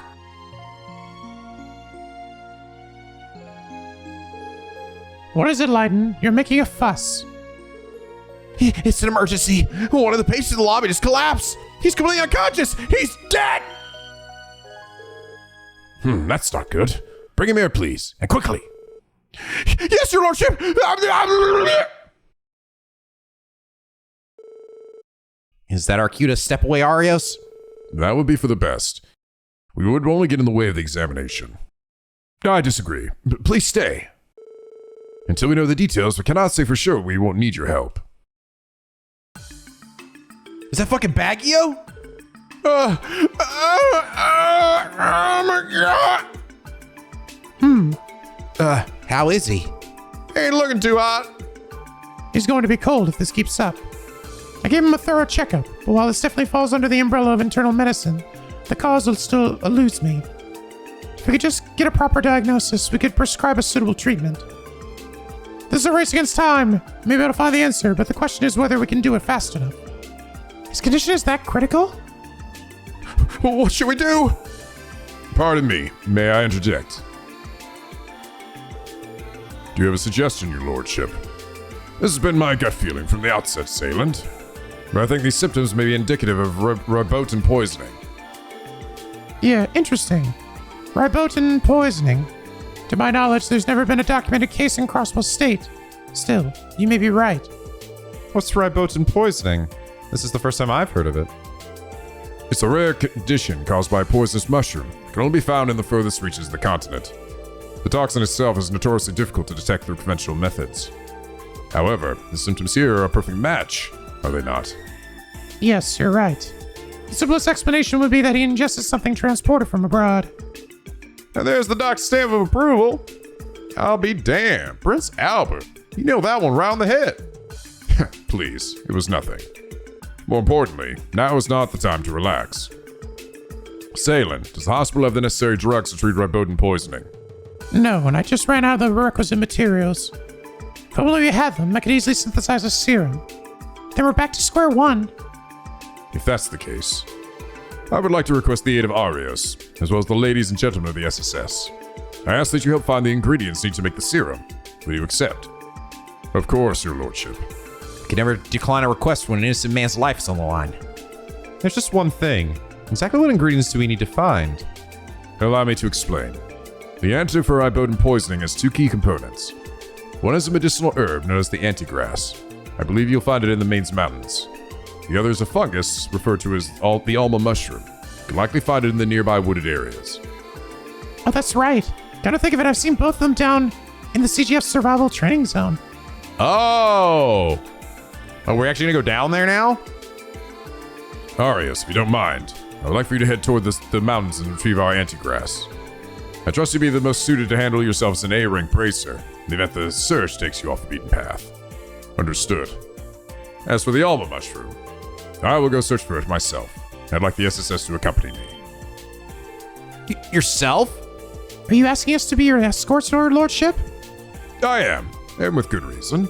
What is it, Leiden? You're making a fuss. It's an emergency. One of the patients in the lobby just collapsed. He's completely unconscious. He's dead. That's not good. Bring him here, please, and quickly. Yes, your lordship. Is that our cue to step away, Arios? That would be for the best. We would only get in the way of the examination. I disagree. Please stay. Until we know the details, we cannot say for sure we won't need your help. Is that fucking Baggio? Oh my god! How is he? Ain't looking too hot. He's going to be cold if this keeps up. I gave him a thorough checkup, but while this definitely falls under the umbrella of internal medicine, the cause will still eludes me. If we could just get a proper diagnosis, we could prescribe a suitable treatment. This is a race against time. Maybe I'll find the answer, but the question is whether we can do it fast enough. His condition is that critical? What should we do? Pardon me, may I interject? Do you have a suggestion, your lordship? This has been my gut feeling from the outset, Sayland. But I think these symptoms may be indicative of ribotin poisoning. Yeah, interesting. Ribotin poisoning. To my knowledge, there's never been a documented case in Crossbell State. Still, you may be right. What's ribotin poisoning? This is the first time I've heard of it. It's a rare condition caused by a poisonous mushroom. It can only be found in the furthest reaches of the continent. The toxin itself is notoriously difficult to detect through conventional methods. However, the symptoms here are a perfect match, are they not? Yes, you're right. The simplest explanation would be that he ingested something transported from abroad. And there's the doc's stamp of approval. I'll be damned. Prince Albert. You nailed that one round the head. Please, it was nothing. More importantly, now is not the time to relax. Sayland, does the hospital have the necessary drugs to treat ribotin poisoning? No, and I just ran out of the requisite materials. If only we had them, I could easily synthesize a serum. Then we're back to square one. If that's the case, I would like to request the aid of Arios, as well as the ladies and gentlemen of the SSS. I ask that you help find the ingredients needed to make the serum. Will you accept? Of course, your lordship. You can never decline a request when an innocent man's life is on the line. There's just one thing. Exactly what ingredients do we need to find? Allow me to explain. The antidote for ribotin poisoning has two key components. One is a medicinal herb known as the antigrass. I believe you'll find it in the Mainz Mountains. The other is a fungus referred to as the alma mushroom. You can likely find it in the nearby wooded areas. Oh, that's right. Gotta think of it, I've seen both of them down in the CGF survival training zone. Oh, we're actually gonna go down there now? Arius, if you don't mind, I would like for you to head toward the mountains and retrieve our antigrass. I trust you be the most suited to handle yourself as an A-rank bracer in the event the search takes you off the beaten path. Understood. As for the Alma mushroom, I will go search for it myself. I'd like the SSS to accompany me. Yourself? Are you asking us to be your escorts, Your Lordship? I am, and with good reason.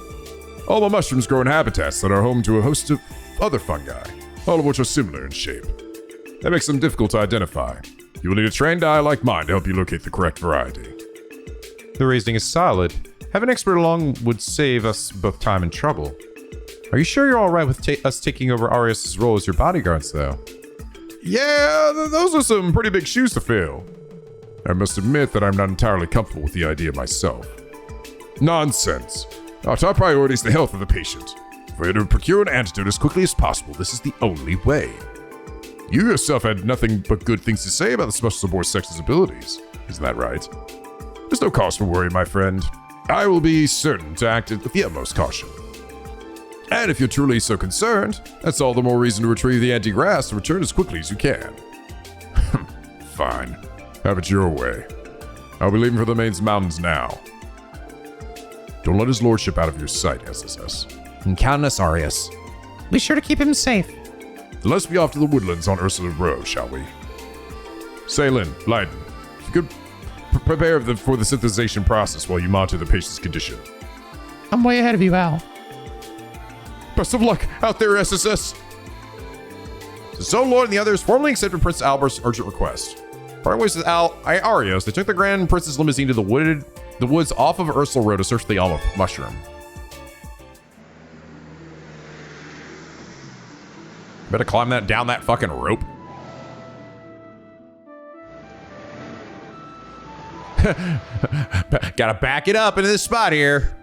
Alma mushrooms grow in habitats that are home to a host of other fungi, all of which are similar in shape. That makes them difficult to identify. You will need a trained eye like mine to help you locate the correct variety. The reasoning is solid. Having an expert along would save us both time and trouble. Are you sure you're alright with us taking over Arius' role as your bodyguards, though? Yeah, those are some pretty big shoes to fill. I must admit that I'm not entirely comfortable with the idea myself. Nonsense. Our top priority is the health of the patient. For you to procure an antidote as quickly as possible, this is the only way. You yourself had nothing but good things to say about the Special Boy Sex's abilities. Isn't that right? There's no cause for worry, my friend. I will be certain to act with the utmost caution. And if you're truly so concerned, that's all the more reason to retrieve the anti-grass and return as quickly as you can. Fine. Have it your way. I'll be leaving for the Main's mountains now. Don't let his lordship out of your sight, SSS. And count on us, Arius. Be sure to keep him safe. Then let's be off to the woodlands on Ursula Row, shall we? Salen, Leiden, if you could prepare for the synthesization process while you monitor the patient's condition. I'm way ahead of you, Al. Best of luck out there, SSS. So Lord and the others formally accepted Prince Albert's urgent request. Parting ways with Arios, they took the Grand Prince's limousine to the woods off of Ursula Road to search for the Alma mushroom. Better climb down that fucking rope. Gotta back it up into this spot here.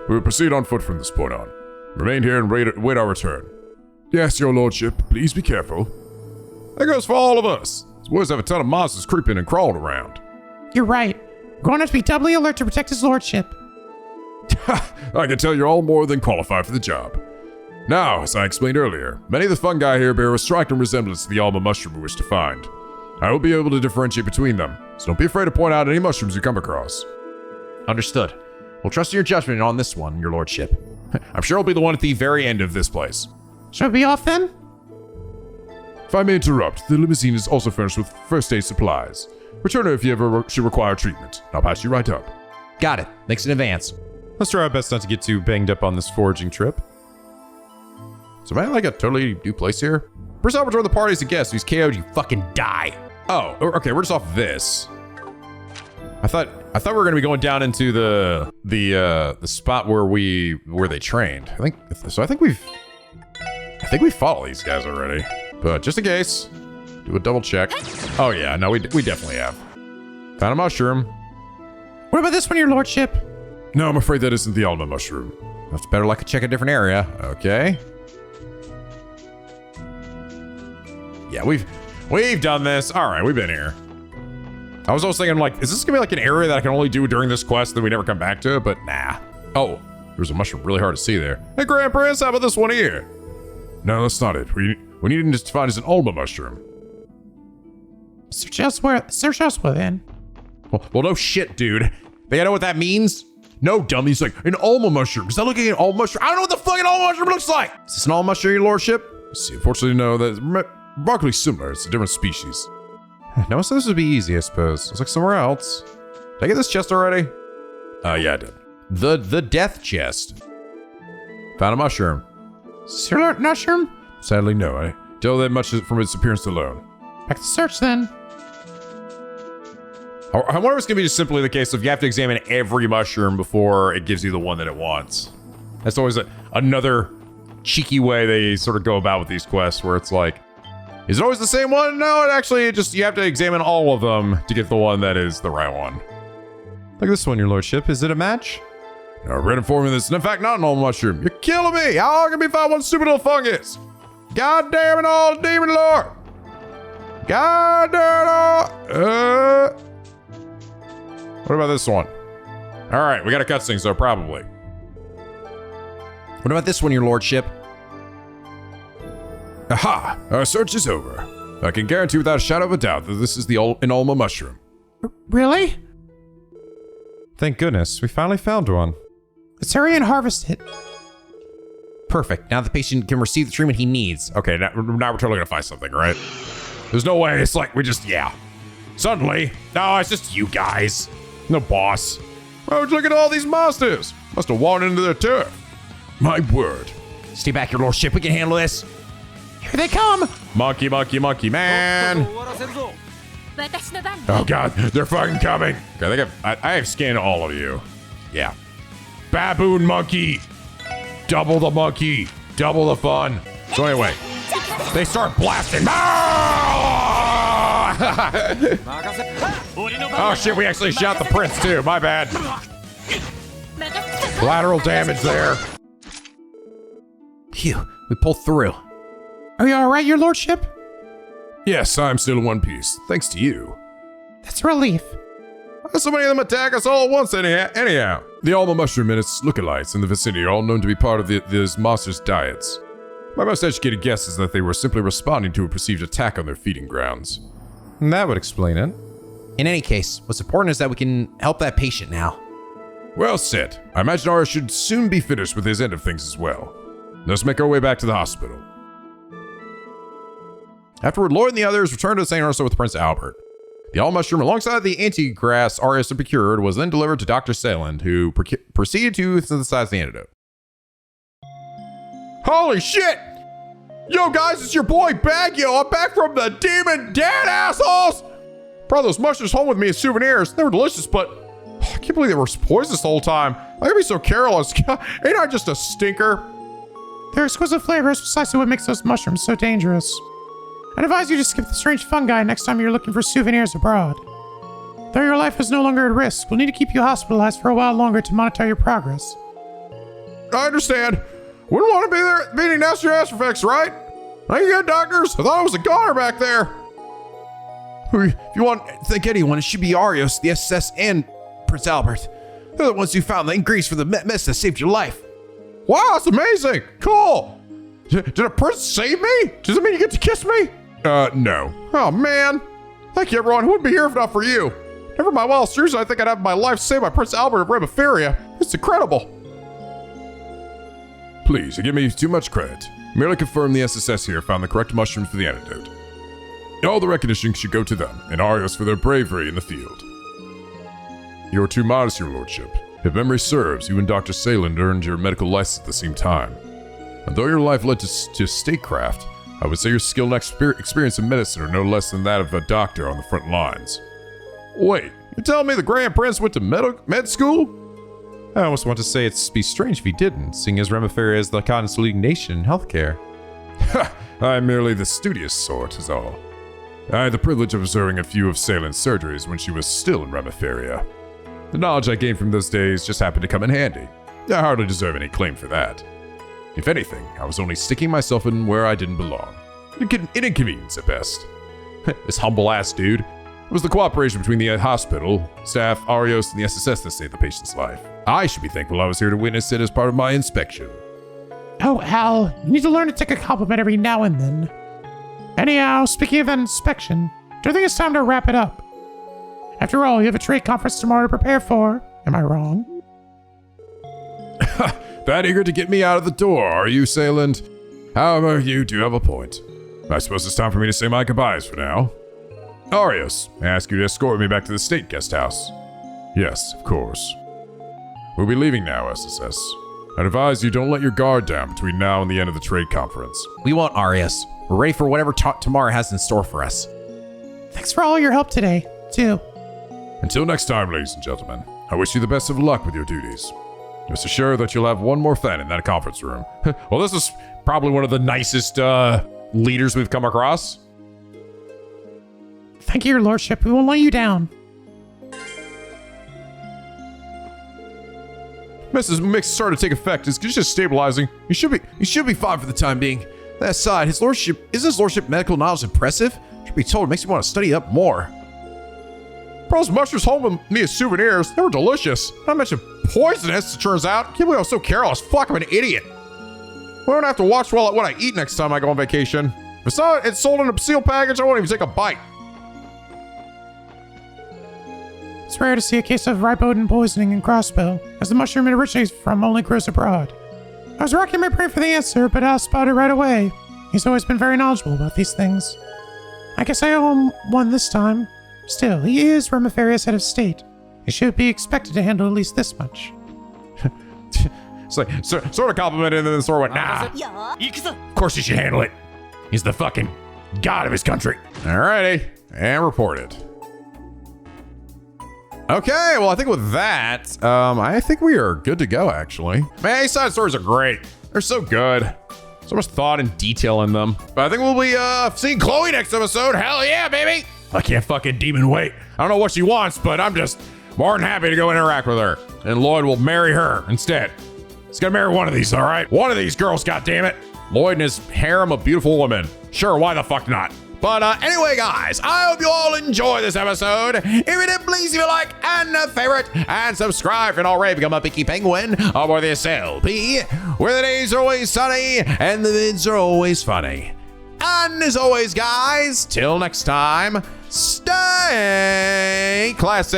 We will proceed on foot from this point on. Remain here and wait our return. Yes, your lordship, please be careful. That goes for all of us. These woods have a ton of monsters creeping and crawling around. You're right. We're going to have to be doubly alert to protect his lordship. I can tell you're all more than qualified for the job. Now, as I explained earlier, many of the fungi here bear a striking resemblance to the Alma mushroom we wish to find. I will be able to differentiate between them, so don't be afraid to point out any mushrooms you come across. Understood. We'll trust in your judgment on this one, your lordship. I'm sure it'll be the one at the very end of this place. Shall we be off then? If I may interrupt, the limousine is also furnished with first aid supplies. Return her if you ever should require treatment. I'll pass you right up. Got it. Thanks in advance. Let's try our best not to get too banged up on this foraging trip. So am I like a totally new place here? Prince Albert joined the party as a guest. If he's KO'd, you fucking die. Oh, okay, we're just off this. I thought we were gonna be going down into the spot where they trained. I think we've fought all these guys already. But just in case, do a double check. Oh yeah, no, we definitely have. Found a mushroom. What about this one, your lordship? No, I'm afraid that isn't the Alma mushroom. That's better luck to check a different area. Okay. Yeah, we've done this. All right, we've been here. I was always thinking, like, is this gonna be like an area that I can only do during this quest that we never come back to? But nah. Oh, there's a mushroom really hard to see there. Hey, Grand Prince, how about this one here? No, that's not it. We need to find is an Alma mushroom. Search elsewhere then. Well, no shit, dude. They know what that means? No, dummy. He's like, an Alma mushroom. Is that looking at an Alma mushroom? I don't know what the fucking Alma mushroom looks like. Is this an Alma mushroom, your lordship? See, unfortunately, no. That's remarkably similar. It's a different species. Now, so this would be easy, I suppose. It's like somewhere else. Did I get this chest already? Yeah, I did. The death chest. Found a mushroom. Sir mushroom? Sadly, no. I tell that much from its appearance alone. Back to search then. I wonder if it's gonna be just simply the case of you have to examine every mushroom before it gives you the one that it wants. That's always another cheeky way they sort of go about with these quests, where it's like, is it always the same one? No, you have to examine all of them to get the one that is the right one. Like this one, your lordship. Is it a match? I read informing this, in fact, not an Alma mushroom. You're killing me! How can we find one stupid little fungus? God damn it all, demon lord! God damn it all! What about this one? All right, we got a cutscene, so probably. What about this one, your lordship? Aha! Our search is over. I can guarantee without a shadow of a doubt that this is the Inalma mushroom. Really? Thank goodness, we finally found one. Let's hurry and harvest it. Perfect. Now the patient can receive the treatment he needs. Okay, now we're totally gonna find something, right? There's no way. It's like we just, yeah. Suddenly, no, it's just you guys. No boss. Oh, look at all these monsters. Must have wandered into their turf. My word. Stay back, your lordship. We can handle this. Here they come. Monkey, monkey, monkey, man. Oh god, they're fucking coming. Okay, I have scanned all of you. Yeah. Baboon monkey. Double the monkey. Double the fun. So anyway, they start blasting. Oh shit, we actually shot the prince too. My bad. Collateral damage there. Phew, we pulled through. Are you all right, your lordship? Yes, I'm still in one piece, thanks to you. That's a relief. Why so many of them attack us all at once anyhow? The alma mushroom and its lookalikes in the vicinity are all known to be part of these monsters' diets. My most educated guess is that they were simply responding to a perceived attack on their feeding grounds. And that would explain it. In any case, what's important is that we can help that patient now. Well said. I imagine Ara should soon be finished with his end of things as well. Let's make our way back to the hospital. Afterward, Lloyd and the others returned to St. Ursula with Prince Albert. The all mushroom, alongside the anti-grass Arius had procured, was then delivered to Dr. Sayland, who proceeded to synthesize the antidote. Holy shit! Yo, guys, it's your boy Baggio. I'm back from the demon den, assholes! Brought those mushrooms home with me as souvenirs. They were delicious, but I can't believe they were poisonous the whole time. I gotta be so careless. Ain't I just a stinker? Their exquisite flavor is precisely what makes those mushrooms so dangerous. I'd advise you to skip the strange fungi next time you're looking for souvenirs abroad. Though your life is no longer at risk, we'll need to keep you hospitalized for a while longer to monitor your progress. I understand. Wouldn't want to be there beating nasty ass effects, right? Are you good, doctors? I thought I was a goner back there. If you want to thank anyone, it should be Arios, the SS, and Prince Albert. They're the ones who found the ingredients for the mess that saved your life. Wow, that's amazing. Cool. Did a prince save me? Does it mean you get to kiss me? No. Oh, man. Thank you, everyone. Who would be here if not for you? Never mind. Well, seriously, I think I'd have my life saved by Prince Albert of Remiferia. It's incredible. Please, you give me too much credit. Merely confirm the SSS here found the correct mushrooms for the antidote. All the recognition should go to them, and Arios for their bravery in the field. You're too modest, your lordship. If memory serves, you and Dr. Sayland earned your medical license at the same time. And though your life led to statecraft, I would say your skill and experience in medicine are no less than that of a doctor on the front lines. Wait, you're telling me the Grand Prince went to med school? I almost want to say it'd be strange if he didn't, seeing as Remiferia is the continent's leading nation in healthcare. Ha! I'm merely the studious sort, is all. I had the privilege of observing a few of Sayland's surgeries when she was still in Remiferia. The knowledge I gained from those days just happened to come in handy. I hardly deserve any claim for that. If anything, I was only sticking myself in where I didn't belong. An inconvenience at best. This humble-ass dude. It was the cooperation between the hospital, staff, Arios, and the SSS that saved the patient's life. I should be thankful I was here to witness it as part of my inspection. Oh, Al, you need to learn to take a compliment every now and then. Anyhow, speaking of that inspection, do you think it's time to wrap it up? After all, you have a trade conference tomorrow to prepare for. Am I wrong? That eager to get me out of the door, are you, Sayland? However, you do have a point. I suppose it's time for me to say my goodbyes for now. Arios, I ask you to escort me back to the state guest house. Yes, of course. We'll be leaving now, SSS. I'd advise you don't let your guard down between now and the end of the trade conference. We want Arius. We're ready for whatever tomorrow has in store for us. Thanks for all your help today, too. Until next time, ladies and gentlemen, I wish you the best of luck with your duties. Rest assured that you'll have one more fan in that conference room. Well, this is probably one of the nicest leaders we've come across. Thank you, your lordship. We won't let you down. Mrs. Mix started to take effect. It's just stabilizing. You should be fine for the time being. That aside, isn't his lordship medical knowledge impressive? Should be told, it makes me want to study up more. brought those mushrooms home with me as souvenirs. They were delicious. Not mention poisonous, it turns out. Can't believe I was so careless. Fuck, I'm an idiot. We don't have to watch what I eat next time I go on vacation. If it's sold in a sealed package, I won't even take a bite. It's rare to see a case of ribodin poisoning in Crossbell, as the mushroom it originates from only grows abroad. I was racking my brain for the answer, but Al spotted it right away. He's always been very knowledgeable about these things. I guess I owe him one this time. Still, he is Remiferia's head of state. He should be expected to handle at least this much. It's like, sort of complimented and then sort of went, nah. Of course he should handle it. He's the fucking god of his country. Alrighty, and reported. Okay, well, I think with that, I think we are good to go, actually. Man, these side stories are great. They're so good. So much thought and detail in them. But I think we'll be seeing Chloe next episode. Hell yeah, baby! I can't fucking demon wait. I don't know what she wants, but I'm just more than happy to go interact with her. And Lloyd will marry her instead. He's gonna marry one of these, all right? One of these girls, goddammit. Lloyd and his harem of beautiful women. Sure, why the fuck not? But anyway, guys, I hope you all enjoy this episode. If you did, please leave a like and a favorite and subscribe if you're not already. Become a picky penguin aboard this LP, where the days are always sunny and the vids are always funny. And as always, guys, till next time, stay classy.